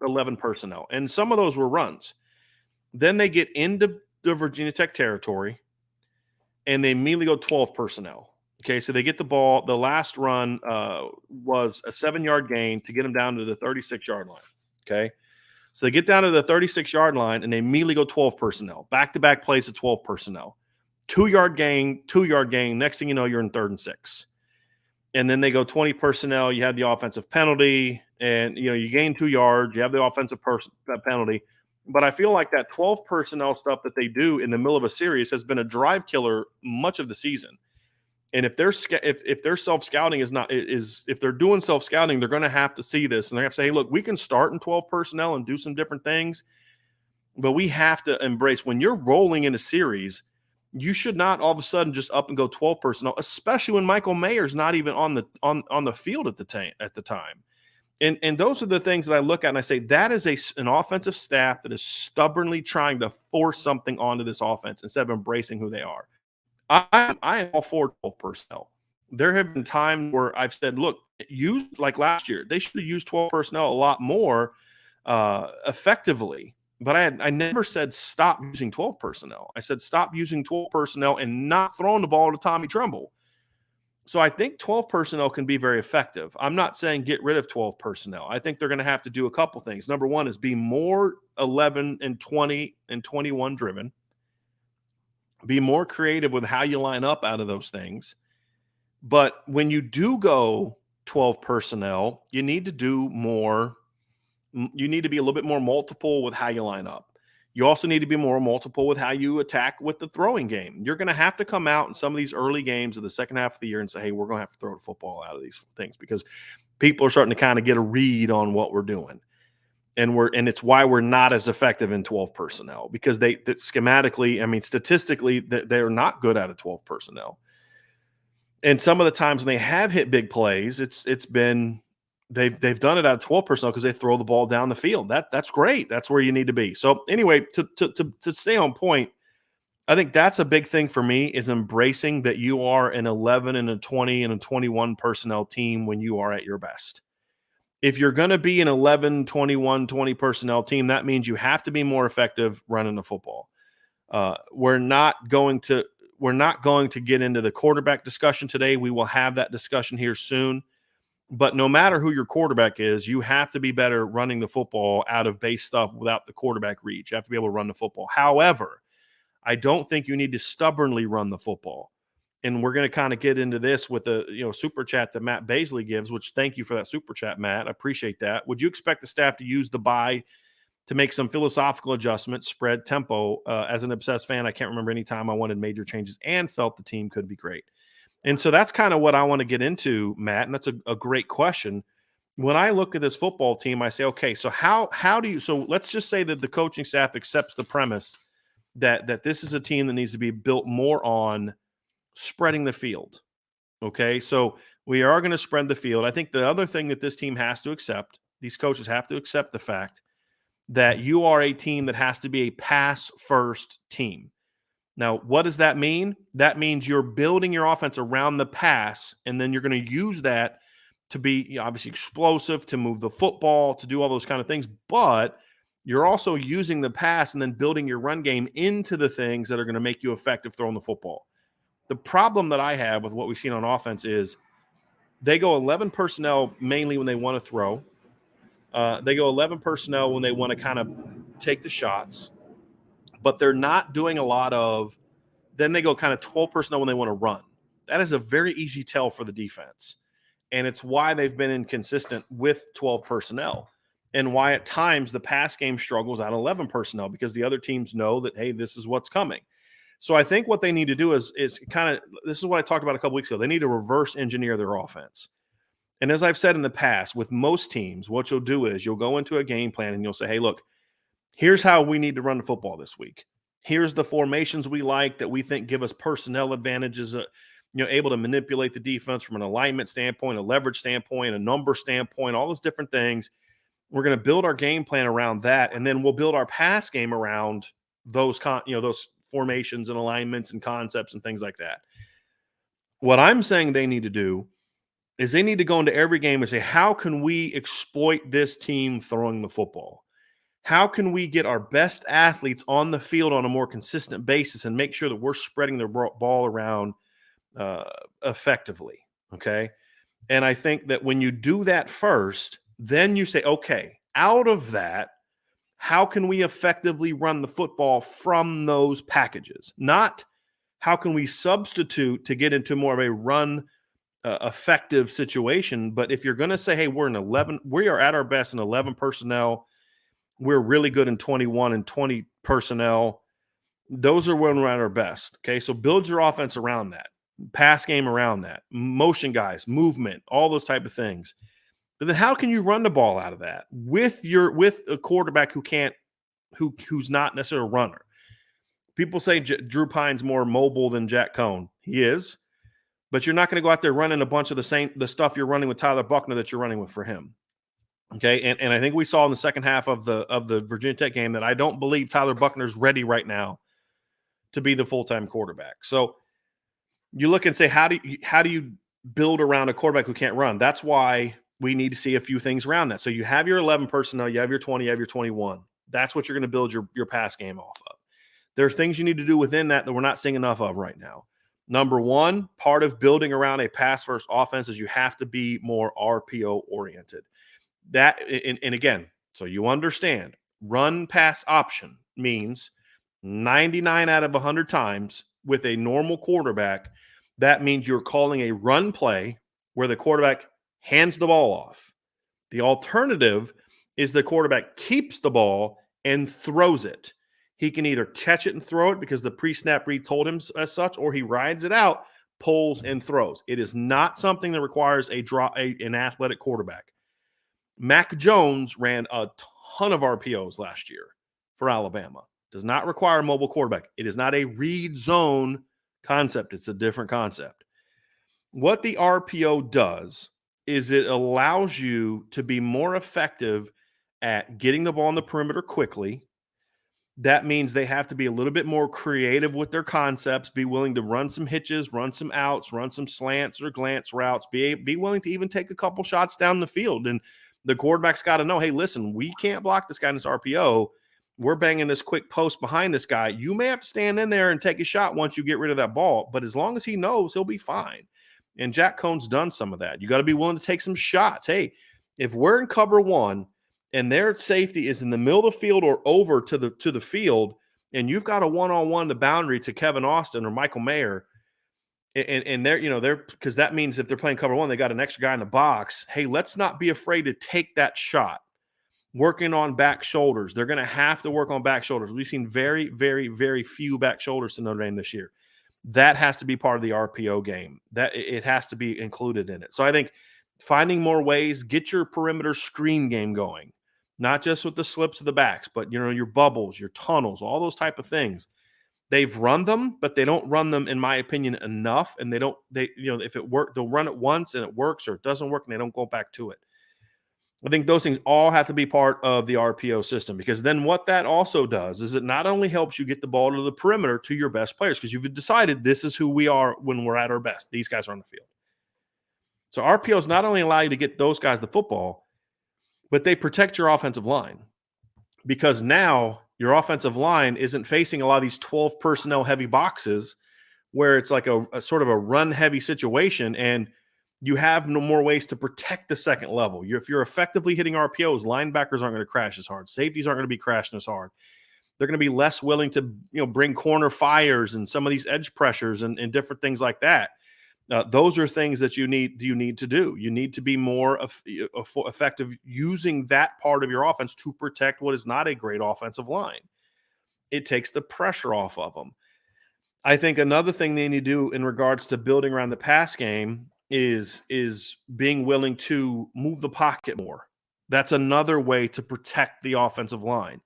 11 personnel. And some of those were runs. Then they get into the Virginia Tech territory and they immediately go 12 personnel. Okay, so they get the ball. The last run was a 7-yard gain to get them down to the 36-yard line. Okay, so they get down to the 36-yard line and they immediately go 12 personnel. Back-to-back plays of 12 personnel. 2-yard gain, 2-yard gain. Next thing you know, you're in 3rd and 6. And then they go 20 personnel. You have the offensive penalty, and you gain 2 yards. You have the offensive penalty. But I feel like that 12 personnel stuff that they do in the middle of a series has been a drive killer much of the season. And if their self scouting if they're doing self scouting, they're going to have to see this and they have to say, hey, look, we can start in 12 personnel and do some different things, but we have to embrace when you're rolling in a series, you should not all of a sudden just up and go 12 personnel, especially when Michael Mayer's not even on the field at the time. And those are the things that I look at and I say that is an offensive staff that is stubbornly trying to force something onto this offense instead of embracing who they are. I am all for 12 personnel. There have been times where I've said, look, use like last year, they should have used 12 personnel a lot more effectively. But I never said stop using 12 personnel. I said stop using 12 personnel and not throwing the ball to Tommy Tremble. So I think 12 personnel can be very effective. I'm not saying get rid of 12 personnel. I think they're going to have to do a couple things. Number one is be more 11 and 20 and 21 driven. Be more creative with how you line up out of those things. But when you do go 12 personnel, you need to do more. You need to be a little bit more multiple with how you line up. You also need to be more multiple with how you attack with the throwing game. You're going to have to come out in some of these early games of the second half of the year and say, hey, we're going to have to throw the football out of these things because people are starting to kind of get a read on what we're doing. And it's why we're not as effective in 12 personnel because statistically, they're not good out of 12 personnel. And some of the times when they have hit big plays, it's been they've done it out of 12 personnel because they throw the ball down the field. That's great. That's where you need to be. So anyway, to stay on point, I think that's a big thing for me is embracing that you are an 11 and a 20 and a 21 personnel team when you are at your best. If you're going to be an 11, 21, 20 personnel team, that means you have to be more effective running the football. We're not going to get into the quarterback discussion today. We will have that discussion here soon. But no matter who your quarterback is, you have to be better running the football out of base stuff without the quarterback reach. You have to be able to run the football. However, I don't think you need to stubbornly run the football. And we're going to kind of get into this with the super chat that Matt Baisley gives, which thank you for that super chat, Matt. I appreciate that. Would you expect the staff to use the bye to make some philosophical adjustments, spread tempo? As an obsessed fan, I can't remember any time I wanted major changes and felt the team could be great. And so that's kind of what I want to get into, Matt, and that's a great question. When I look at this football team, I say, okay, so how do you – so let's just say that the coaching staff accepts the premise that this is a team that needs to be built more on spreading the field, okay? So we are going to spread the field. I think the other thing that this team has to accept, these coaches have to accept the fact that you are a team that has to be a pass-first team. Now, what does that mean? That means you're building your offense around the pass, and then you're going to use that to be obviously explosive, to move the football, to do all those kind of things. But you're also using the pass and then building your run game into the things that are going to make you effective throwing the football. The problem that I have with what we've seen on offense is they go 11 personnel mainly when they want to throw. They go 11 personnel when they want to kind of take the shots. But they're not doing a lot of – then they go kind of 12 personnel when they want to run. That is a very easy tell for the defense. And it's why they've been inconsistent with 12 personnel and why at times the pass game struggles out of 11 personnel because the other teams know that, hey, this is what's coming. So I think what they need to do is kind of – this is what I talked about a couple weeks ago. They need to reverse engineer their offense. And as I've said in the past, with most teams, what you'll do is you'll go into a game plan and you'll say, hey, look, here's how we need to run the football this week. Here's the formations we like that we think give us personnel advantages, able to manipulate the defense from an alignment standpoint, a leverage standpoint, a number standpoint, all those different things. We're going to build our game plan around that, and then we'll build our pass game around those those formations and alignments and concepts and things like that. What I'm saying they need to do is they need to go into every game and say, how can we exploit this team throwing the football? How can we get our best athletes on the field on a more consistent basis and make sure that we're spreading the ball around effectively, okay? And I think that when you do that first, then you say, okay, out of that, how can we effectively run the football from those packages? Not how can we substitute to get into more of a run effective situation, but if you're going to say, hey, we are at our best in 11 personnel, we're really good in 21 and 20 personnel. Those are when we're at our best. Okay. So build your offense around that, pass game around that, motion guys, movement, all those type of things. But then how can you run the ball out of that with a quarterback who's not necessarily a runner? People say Drew Pine's more mobile than Jack Cohn. He is, but you're not going to go out there running a bunch of the stuff you're running with Tyler Buckner that you're running with for him. Okay, and I think we saw in the second half of the Virginia Tech game that I don't believe Tyler Buckner's ready right now to be the full-time quarterback. So you look and say, how do you build around a quarterback who can't run? That's why we need to see a few things around that. So you have your 11 personnel, you have your 20, you have your 21. That's what you're going to build your pass game off of. There are things you need to do within that we're not seeing enough of right now. Number one, part of building around a pass-first offense is you have to be more RPO-oriented. That, and again, so you understand, run-pass option means 99 out of 100 times with a normal quarterback, that means you're calling a run play where the quarterback hands the ball off. The alternative is the quarterback keeps the ball and throws it. He can either catch it and throw it because the pre-snap read told him as such, or he rides it out, pulls, and throws. It is not something that requires an athletic quarterback. Mac Jones ran a ton of RPOs last year for Alabama. Does not require a mobile quarterback. It is not a read zone concept. It's a different concept. What the RPO does is it allows you to be more effective at getting the ball on the perimeter quickly. That means they have to be a little bit more creative with their concepts, be willing to run some hitches, run some outs, run some slants or glance routes, be willing to even take a couple shots down the field. And the quarterback's got to know, hey, listen, we can't block this guy in this RPO. We're banging this quick post behind this guy. You may have to stand in there and take a shot once you get rid of that ball, but as long as he knows, he'll be fine. And Jack Cohn's done some of that. You got to be willing to take some shots. Hey, if we're in cover one, and their safety is in the middle of the field or over to the field, and you've got a one-on-one the boundary to Kevin Austin or Michael Mayer, and they're because that means if they're playing cover one, they got an extra guy in the box. Hey, let's not be afraid to take that shot. Working on back shoulders. They're going to have to work on back shoulders. We've seen very, very, very few back shoulders to Notre Dame this year. That has to be part of the RPO game. That it has to be included in it. So I think finding more ways, get your perimeter screen game going. Not just with the slips of the backs, but your bubbles, your tunnels, all those type of things. They've run them, but they don't run them, in my opinion, enough. And if it works, they'll run it once and it works, or it doesn't work and they don't go back to it. I think those things all have to be part of the RPO system, because then what that also does is it not only helps you get the ball to the perimeter to your best players, because you've decided this is who we are when we're at our best. These guys are on the field. So RPOs not only allow you to get those guys the football, but they protect your offensive line, because now your offensive line isn't facing a lot of these 12 personnel heavy boxes where it's like a sort of a run heavy situation, and you have no more ways to protect the second level. If you're effectively hitting RPOs, linebackers aren't going to crash as hard. Safeties aren't going to be crashing as hard. They're going to be less willing to bring corner fires and some of these edge pressures and different things like that. Those are things that you need to do. You need to be more effective using that part of your offense to protect what is not a great offensive line. It takes the pressure off of them. I think another thing they need to do in regards to building around the pass game is being willing to move the pocket more. That's another way to protect the offensive line.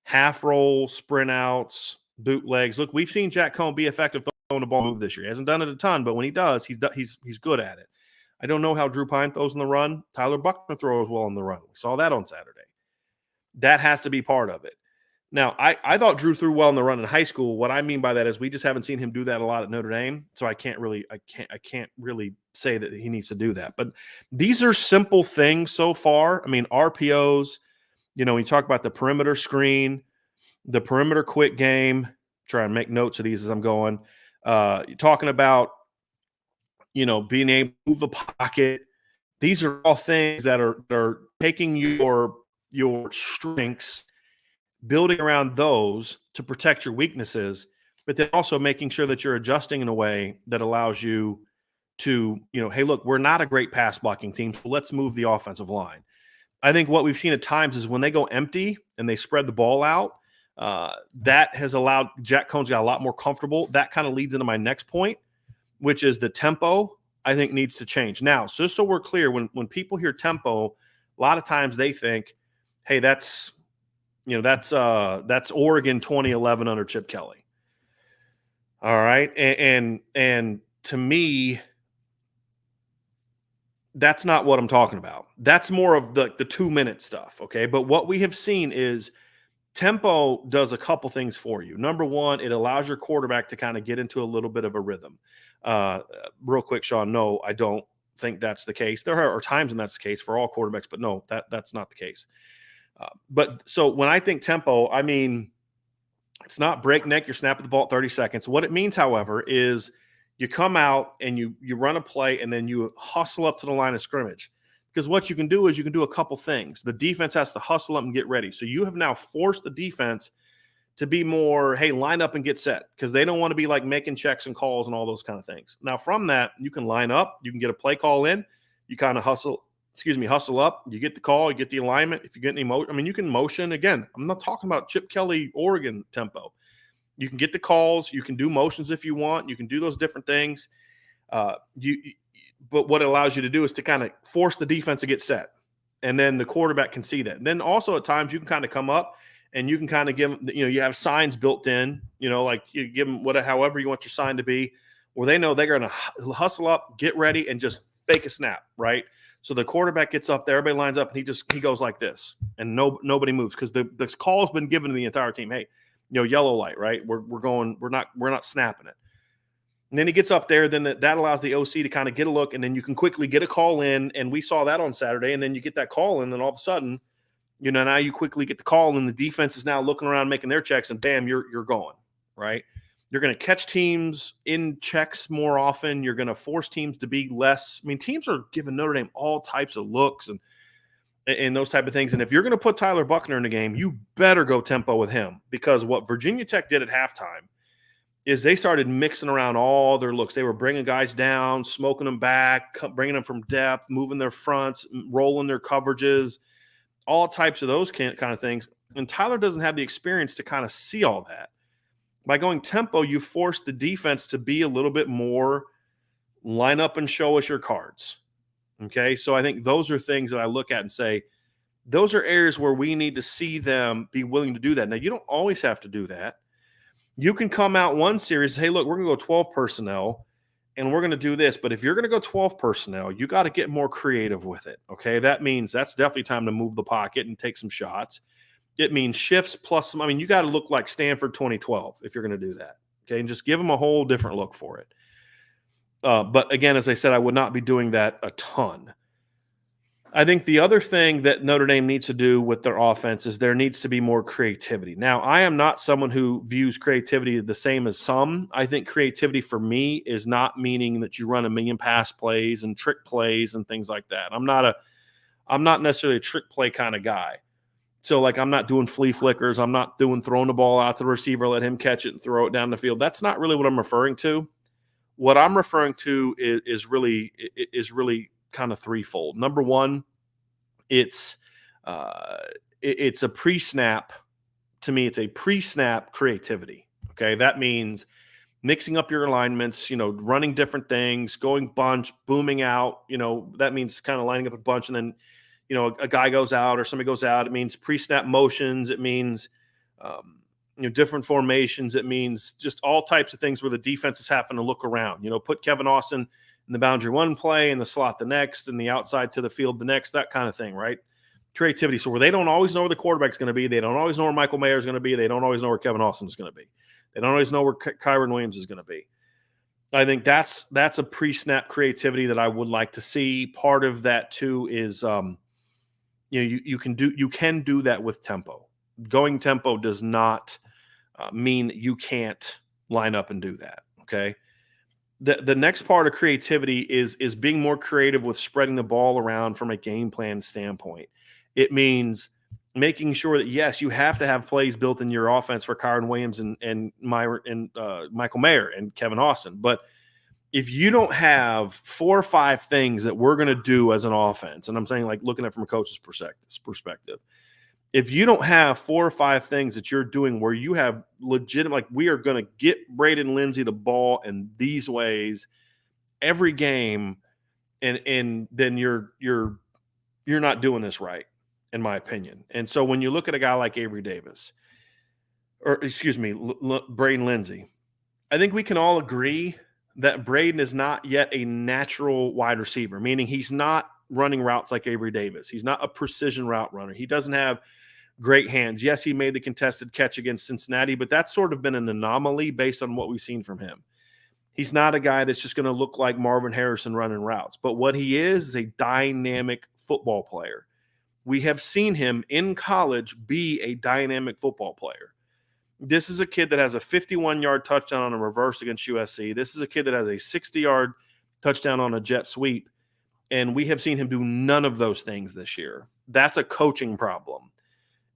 Half roll, sprint outs, bootlegs. Look, we've seen Jack Cohn be effective throwing the ball move this year. He hasn't done it a ton, but when he does, he's good at it. I don't know how Drew Pine throws in the run. Tyler Buckner throws well in the run. We saw that on Saturday. That has to be part of it. Now, I thought Drew threw well in the run in high school. What I mean by that is we just haven't seen him do that a lot at Notre Dame, so I can't really say that he needs to do that. But these are simple things so far. I mean, RPOs. When you talk about the perimeter screen, the perimeter quick game. Try and make notes of these as I'm going. You're talking about, being able to move the pocket. These are all things that are taking your strengths, building around those to protect your weaknesses, but then also making sure that you're adjusting in a way that allows you to, hey, look, we're not a great pass blocking team, so let's move the offensive line. I think what we've seen at times is when they go empty and they spread the ball out, that has allowed Jack Cohn's got a lot more comfortable. That kind of leads into my next point, which is the tempo, I think, needs to change. Now, just so we're clear, when people hear tempo, a lot of times they think, hey, that's Oregon 2011 under Chip Kelly. All right. And to me, that's not what I'm talking about. That's more of the 2-minute stuff. Okay. But what we have seen is tempo does a couple things for you. Number one, it allows your quarterback to kind of get into a little bit of a rhythm. Real quick, Sean, no, I don't think that's the case. There are times when that's the case for all quarterbacks, but no, that's not the case. But so when I think tempo, I mean, it's not breakneck. You're snapping the ball at 30 seconds. What it means, however, is you come out and you run a play and then you hustle up to the line of scrimmage. Because what you can do is you can do a couple things. The defense has to hustle up and get ready. So you have now forced the defense to be more, hey, line up and get set, because they don't want to be like making checks and calls and all those kind of things. Now, from that, you can line up. You can get a play call in. You kind of hustle up. You get the call. You get the alignment. If you get any motion, I mean, you can motion. Again, I'm not talking about Chip Kelly, Oregon tempo. You can get the calls. You can do motions if you want. You can do those different things. But what it allows you to do is to kind of force the defense to get set. And then the quarterback can see that. And then also at times you can kind of come up and you can kind of give them, you have signs built in, like you give them however you want your sign to be, where they know they're going to hustle up, get ready, and just fake a snap, right? So the quarterback gets up there, everybody lines up, and he goes like this, and nobody moves, because the call's been given to the entire team. Hey, yellow light, right? We're not snapping it. And then he gets up there, then that allows the OC to kind of get a look, and then you can quickly get a call in, and we saw that on Saturday, and then you get that call in, and then all of a sudden, now you quickly get the call, and the defense is now looking around, making their checks, and bam, you're going, right? You're going to catch teams in checks more often. You're going to force teams to be less. I mean, teams are giving Notre Dame all types of looks and those type of things. And if you're going to put Tyler Buckner in the game, you better go tempo with him, because what Virginia Tech did at halftime is they started mixing around all their looks. They were bringing guys down, smoking them back, bringing them from depth, moving their fronts, rolling their coverages, all types of those kind of things. And Tyler doesn't have the experience to kind of see all that. By going tempo, you force the defense to be a little bit more line up and show us your cards. Okay, so I think those are things that I look at and say, those are areas where we need to see them be willing to do that. Now, you don't always have to do that. You can come out one series, hey, look, we're going to go 12 personnel, and we're going to do this. But if you're going to go 12 personnel, you got to get more creative with it, okay? That means that's definitely time to move the pocket and take some shots. It means shifts plus some – you got to look like Stanford 2012 if you're going to do that, okay? And just give them a whole different look for it. But, again, as I said, I would not be doing that a ton. I think the other thing that Notre Dame needs to do with their offense is there needs to be more creativity. Now, I am not someone who views creativity the same as some. I think creativity for me is not meaning that you run a million pass plays and trick plays and things like that. I'm not necessarily a trick play kind of guy. So, like, I'm not doing flea flickers. I'm not doing throwing the ball out to the receiver, let him catch it and throw it down the field. That's not really what I'm referring to. What I'm referring to is really kind of threefold. Number one, it's a pre-snap. To me, it's a pre-snap creativity. Okay, that means mixing up your alignments, running different things, going bunch, booming out. That means kind of lining up a bunch, and then a guy goes out or somebody goes out. It means pre-snap motions. It means different formations. It means just all types of things where the defense is having to look around. Put Kevin Austin in the boundary one play, and the slot the next, and the outside to the field the next, that kind of thing, right? Creativity. So where they don't always know where the quarterback's going to be. They don't always know where Michael Mayer is going to be. They don't always know where Kevin Austin is going to be. They don't always know where Kyron Williams is going to be. I think that's a pre-snap creativity that I would like to see. Part of that too is you can do that with tempo. Going tempo does not mean that you can't line up and do that. Okay. The next part of creativity is being more creative with spreading the ball around from a game plan standpoint. It means making sure that, yes, you have to have plays built in your offense for Kyron Williams and Michael Mayer and Kevin Austin. But if you don't have 4 or 5 things that we're going to do as an offense, and I'm saying, like, looking at it from a coach's perspective, If you don't have 4 or 5 things that you're doing where you have legitimate, like we are going to get Braden Lindsay the ball in these ways every game, and then you're not doing this right, in my opinion. And so when you look at a guy like Avery Davis, or excuse me, Braden Lindsay, I think we can all agree that Braden is not yet a natural wide receiver, meaning he's not running routes like Avery Davis. He's not a precision route runner. He doesn't have great hands. Yes, he made the contested catch against Cincinnati, but that's sort of been an anomaly based on what we've seen from him. He's not a guy that's just going to look like Marvin Harrison running routes, but what he is a dynamic football player. We have seen him in college be a dynamic football player. This is a kid that has a 51-yard touchdown on a reverse against USC. This is a kid that has a 60-yard touchdown on a jet sweep, and we have seen him do none of those things this year. That's a coaching problem.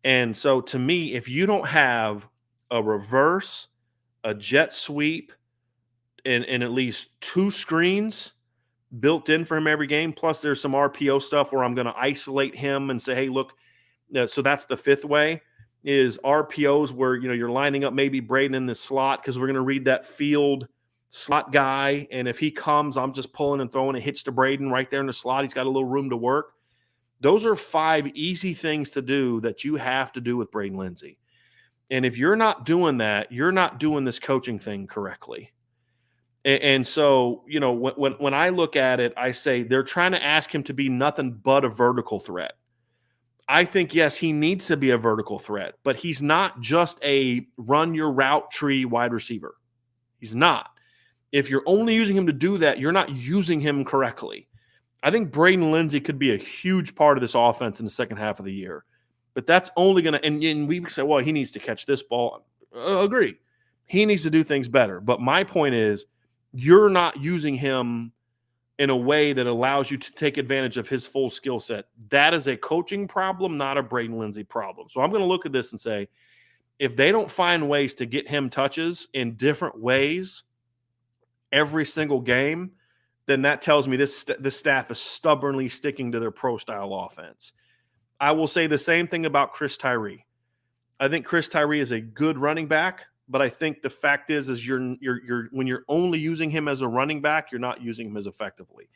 And so to me, if you don't have a reverse, a jet sweep, and at least 2 screens built in for him every game, plus there's some RPO stuff where I'm going to isolate him and say, hey, look, so that's the 5th way, is RPOs where, you're lining up maybe Braden in the slot because we're going to read that field slot guy. And if he comes, I'm just pulling and throwing a hitch to Braden right there in the slot. He's got a little room to work. Those are 5 easy things to do that you have to do with Braden Lindsay. And if you're not doing that, you're not doing this coaching thing correctly. And so, when I look at it, I say they're trying to ask him to be nothing but a vertical threat. I think, yes, he needs to be a vertical threat, but he's not just a run your route tree wide receiver. He's not. If you're only using him to do that, you're not using him correctly. I think Braden Lindsay could be a huge part of this offense in the second half of the year. But that's only going to – and we say, well, he needs to catch this ball. Agree. He needs to do things better. But my point is you're not using him in a way that allows you to take advantage of his full skill set. That is a coaching problem, not a Braden Lindsay problem. So I'm going to look at this and say, if they don't find ways to get him touches in different ways every single game, then that tells me this staff is stubbornly sticking to their pro-style offense. I will say the same thing about Chris Tyree. I think Chris Tyree is a good running back, but I think the fact is you're when you're only using him as a running back, you're not using him as effectively.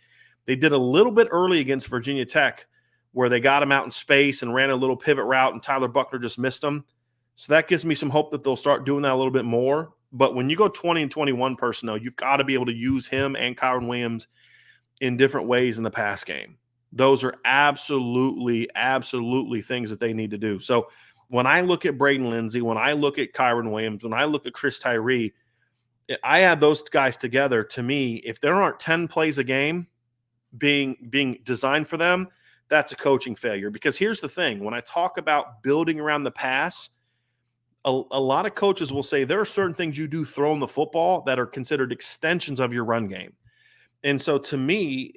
They did a little bit early against Virginia Tech where they got him out in space and ran a little pivot route, and Tyler Buckner just missed him. So that gives me some hope that they'll start doing that a little bit more. But when you go 20 and 21 personnel, you've got to be able to use him and Kyron Williams in different ways in the pass game. Those are absolutely things that they need to do. So when I look at Braden Lindsay, when I look at Kyron Williams, when I look at Chris Tyree, I add those guys together. To me, if there aren't 10 plays a game being designed for them, that's a coaching failure. Because here's the thing. When I talk about building around the pass, a lot of coaches will say there are certain things you do throwing the football that are considered extensions of your run game. And so to me,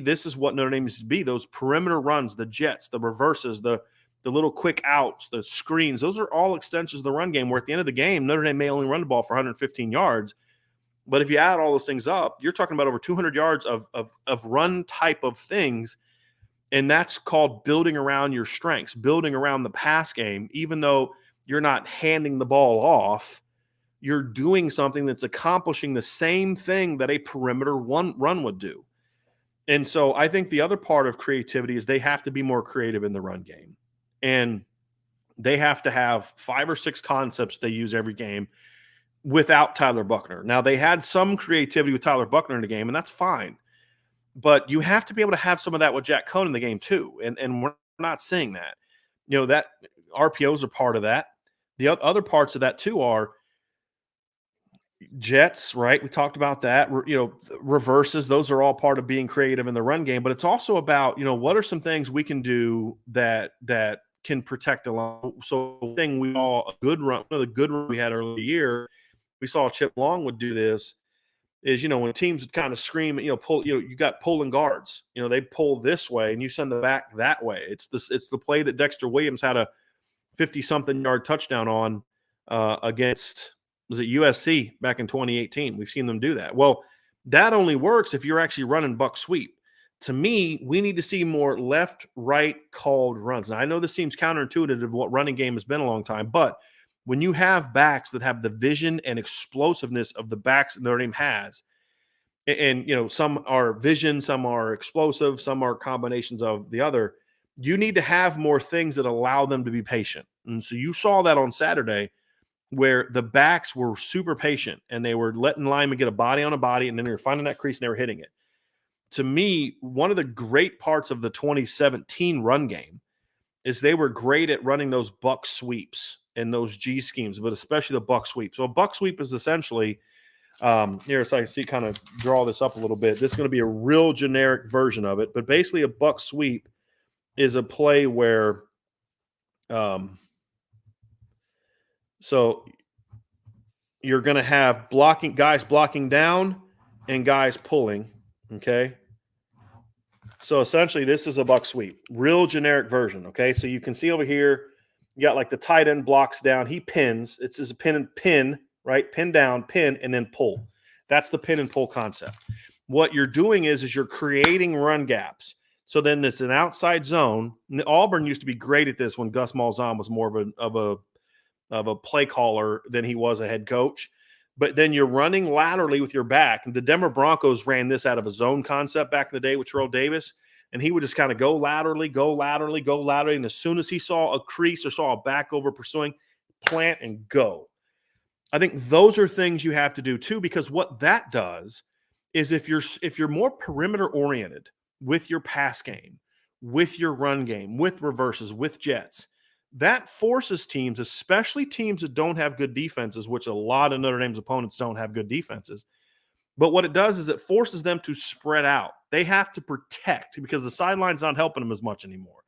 this is what Notre Dame needs to be. Those perimeter runs, the jets, the reverses, the little quick outs, the screens, those are all extensions of the run game, where at the end of the game, Notre Dame may only run the ball for 115 yards. But if you add all those things up, you're talking about over 200 yards of run type of things. And that's called building around your strengths, building around the pass game. Even though you're not handing the ball off, you're doing something that's accomplishing the same thing that a perimeter run would do. And so I think the other part of creativity is they have to be more creative in the run game. And they have to have 5 or 6 concepts they use every game without Tyler Buckner. Now, they had some creativity with Tyler Buckner in the game, and that's fine. But you have to be able to have some of that with Jack Cohn in the game too. And we're not seeing that. That RPOs are part of that. The other parts of that too are jets, right? We talked about that. Reverses, those are all part of being creative in the run game. But it's also about, what are some things we can do that can protect the line. So thing we saw a good run, one of the good runs we had earlier in the year, we saw Chip Long would do this, is, when teams would kind of scream, pull, you got pulling guards, they pull this way and you send the back that way. It's the play that Dexter Williams had a 50-something yard touchdown on against, was it USC back in 2018? We've seen them do that. Well, that only works if you're actually running buck sweep. To me, we need to see more left-right called runs. Now, I know this seems counterintuitive to what running game has been a long time, but when you have backs that have the vision and explosiveness of the backs that Notre Dame has, and some are vision, some are explosive, some are combinations of the other, you need to have more things that allow them to be patient. And so you saw that on Saturday where the backs were super patient and they were letting linemen get a body on a body, and then they were finding that crease and they were hitting it. To me, one of the great parts of the 2017 run game is they were great at running those buck sweeps and those G schemes, but especially the buck sweep. So a buck sweep is essentially here, so I can see, kind of draw this up a little bit. This is going to be a real generic version of it, but basically a buck sweep is a play where so you're going to have guys blocking down and guys pulling, okay? So essentially this is a buck sweep, real generic version, okay? So you can see over here, you got like the tight end blocks down, he pins, it's just a pin, right? Pin down, pin, and then pull. That's the pin and pull concept. What you're doing is you're creating run gaps. So then it's an outside zone. Auburn used to be great at this when Gus Malzahn was more of a play caller than he was a head coach. But then you're running laterally with your back. And the Denver Broncos ran this out of a zone concept back in the day with Terrell Davis. And he would just kind of go laterally. And as soon as he saw a crease or saw a back over pursuing, plant and go. I think those are things you have to do too, because what that does is if you're more perimeter oriented with your pass game, with your run game, with reverses, with jets, that forces teams, especially teams that don't have good defenses, which a lot of Notre Dame's opponents don't have good defenses. But what it does is it forces them to spread out. They have to protect because the sideline's not helping them as much anymore.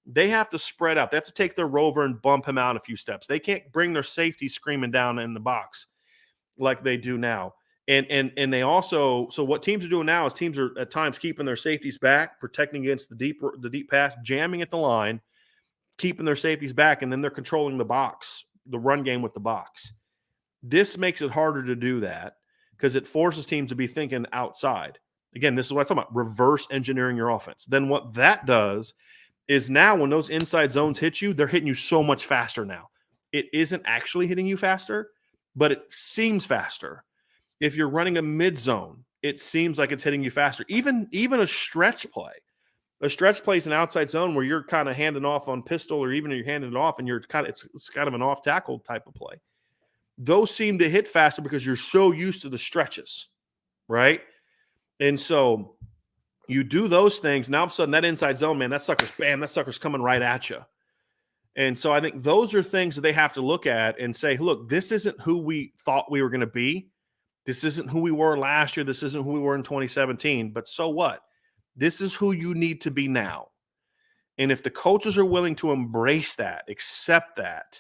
They have to spread out. They have to take their rover and bump him out a few steps. They can't bring their safety screaming down in the box like they do now. And they also, so what teams are doing now is teams are at times keeping their safeties back, protecting against the deep pass, jamming at the line, keeping their safeties back, and then they're controlling the box, the run game with the box. This makes it harder to do that because it forces teams to be thinking outside. Again, this is what I'm talking about, reverse engineering your offense. Then what that does is now when those inside zones hit you, they're hitting you so much faster now. It isn't actually hitting you faster, but it seems faster. If you're running a mid zone, it seems like it's hitting you faster. Even a stretch play. A stretch play is an outside zone where you're kind of handing off on pistol, or even you're handing it off and you're it's kind of an off tackle type of play. Those seem to hit faster because you're so used to the stretches, right? And so you do those things. Now all of a sudden that inside zone, man, that sucker's coming right at you. And so I think those are things that they have to look at and say, look, this isn't who we thought we were going to be. This isn't who we were last year. This isn't who we were in 2017. But so what? This is who you need to be now. And if the coaches are willing to embrace that, accept that,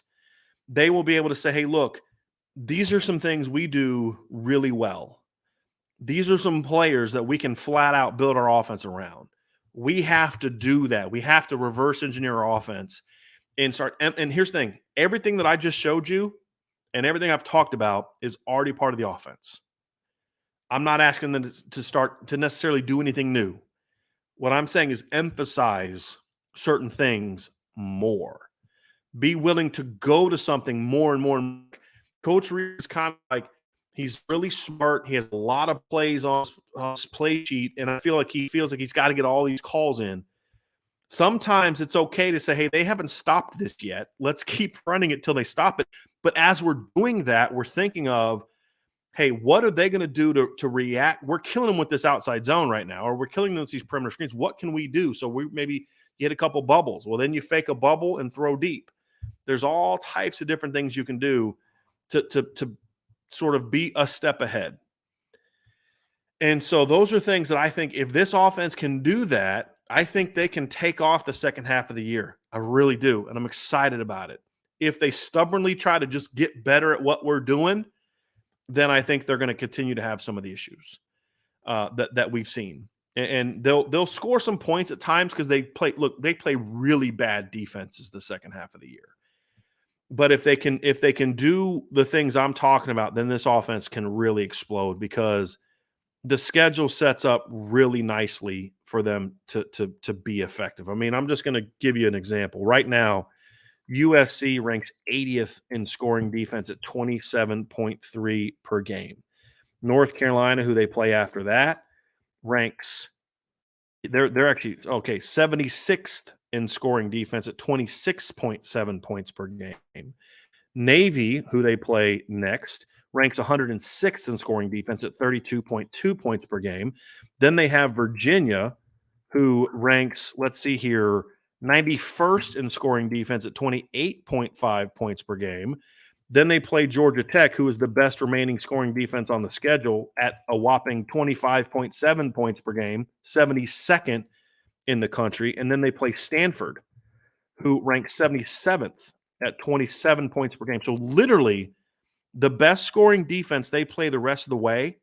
they will be able to say, hey, look, these are some things we do really well. These are some players that we can flat out build our offense around. We have to do that. We have to reverse engineer our offense and start. And here's the thing. Everything that I just showed you and everything I've talked about is already part of the offense. I'm not asking them to start to necessarily do anything new. What I'm saying is emphasize certain things more. Be willing to go to something more and more. Coach Reed is kind of like, he's really smart. He has a lot of plays on his play sheet, and I feel like he feels like he's got to get all these calls in. Sometimes it's okay to say, hey, they haven't stopped this yet. Let's keep running it till they stop it. But as we're doing that, we're thinking of, hey, what are they going to do to react? We're killing them with this outside zone right now, or we're killing them with these perimeter screens. What can we do? So we maybe hit a couple bubbles. Well, then you fake a bubble and throw deep. There's all types of different things you can do to sort of be a step ahead. And so those are things that I think if this offense can do that, I think they can take off the second half of the year. I really do. And I'm excited about it. If they stubbornly try to just get better at what we're doing, then I think they're going to continue to have some of the issues that we've seen. And they'll score some points at times because they play really bad defenses the second half of the year. But if they can do the things I'm talking about, then this offense can really explode because the schedule sets up really nicely for them to be effective. I mean, I'm just going to give you an example. Right now, USC ranks 80th in scoring defense at 27.3 per game. North Carolina, who they play after that, ranks they're actually 76th in scoring defense at 26.7 points per game. Navy, who they play next, ranks 106th in scoring defense at 32.2 points per game. Then they have Virginia, who ranks, let's see here, 91st in scoring defense at 28.5 points per game. Then they play Georgia Tech, who is the best remaining scoring defense on the schedule at a whopping 25.7 points per game, 72nd in the country. And then they play Stanford, who ranks 77th at 27 points per game. So literally the best scoring defense they play the rest of the way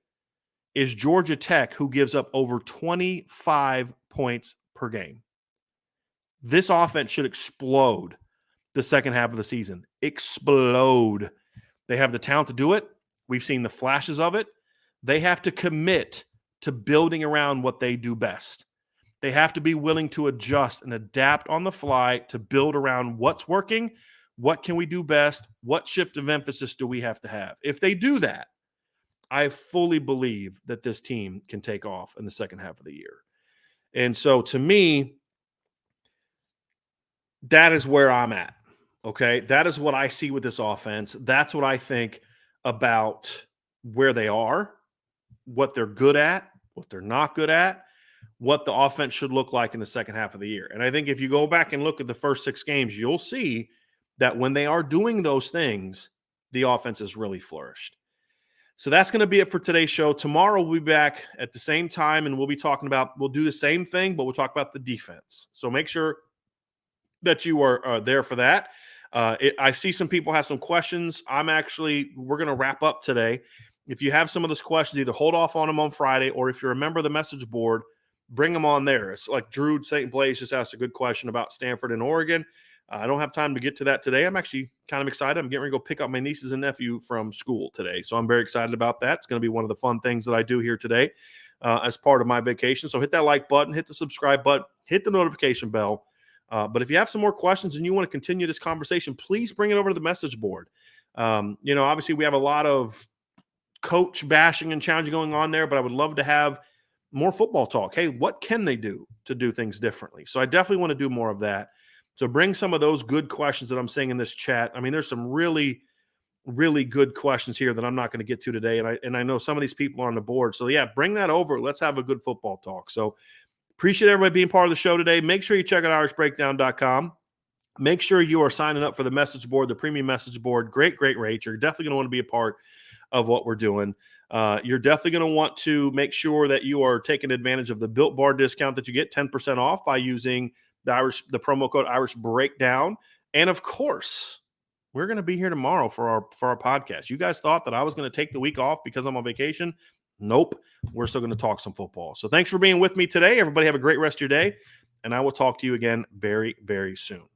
is Georgia Tech, who gives up over 25 points per game. This offense should explode the second half of the season. Explode. They have the talent to do it. We've seen the flashes of it. They have to commit to building around what they do best. They have to be willing to adjust and adapt on the fly to build around what's working, what can we do best, what shift of emphasis do we have to have. If they do that, I fully believe that this team can take off in the second half of the year. And so to me, that is where I'm at. Okay. That is what I see with this offense. That's what I think about where they are, what they're good at, what they're not good at, what the offense should look like in the second half of the year. And I think if you go back and look at the first 6 games, you'll see that when they are doing those things, the offense has really flourished. So that's going to be it for today's show. Tomorrow we'll be back at the same time, and we'll do the same thing, but we'll talk about the defense. So make sure that you are there for that. I see some people have some questions. We're going to wrap up today. If you have some of those questions, either hold off on them on Friday, or if you're a member of the message board, bring them on there. It's like Drew St. Blaise just asked a good question about Stanford and Oregon. I don't have time to get to that today. I'm actually kind of excited. I'm getting ready to go pick up my nieces and nephew from school today. So I'm very excited about that. It's going to be one of the fun things that I do here today as part of my vacation. So hit that like button, hit the subscribe button, hit the notification bell. But if you have some more questions and you want to continue this conversation, please bring it over to the message board. Obviously we have a lot of coach bashing and challenging going on there, but I would love to have more football talk. Hey, what can they do to do things differently? So I definitely want to do more of that. So bring some of those good questions that I'm seeing in this chat. I mean, there's some really, really good questions here that I'm not going to get to today. And I know some of these people are on the board. So yeah, bring that over. Let's have a good football talk. So appreciate everybody being part of the show today. Make sure you check out irishbreakdown.com. Make sure you are signing up for the message board, the premium message board. Great rates. You're definitely going to want to be a part of what we're doing. You're definitely going to want to make sure that you are taking advantage of the Built Bar discount that you get 10% off by using the promo code Irish Breakdown. And of course, we're going to be here tomorrow for our podcast. You guys thought that I was going to take the week off because I'm on vacation. Nope. We're still going to talk some football. So thanks for being with me today. Everybody have a great rest of your day. And I will talk to you again very, very soon.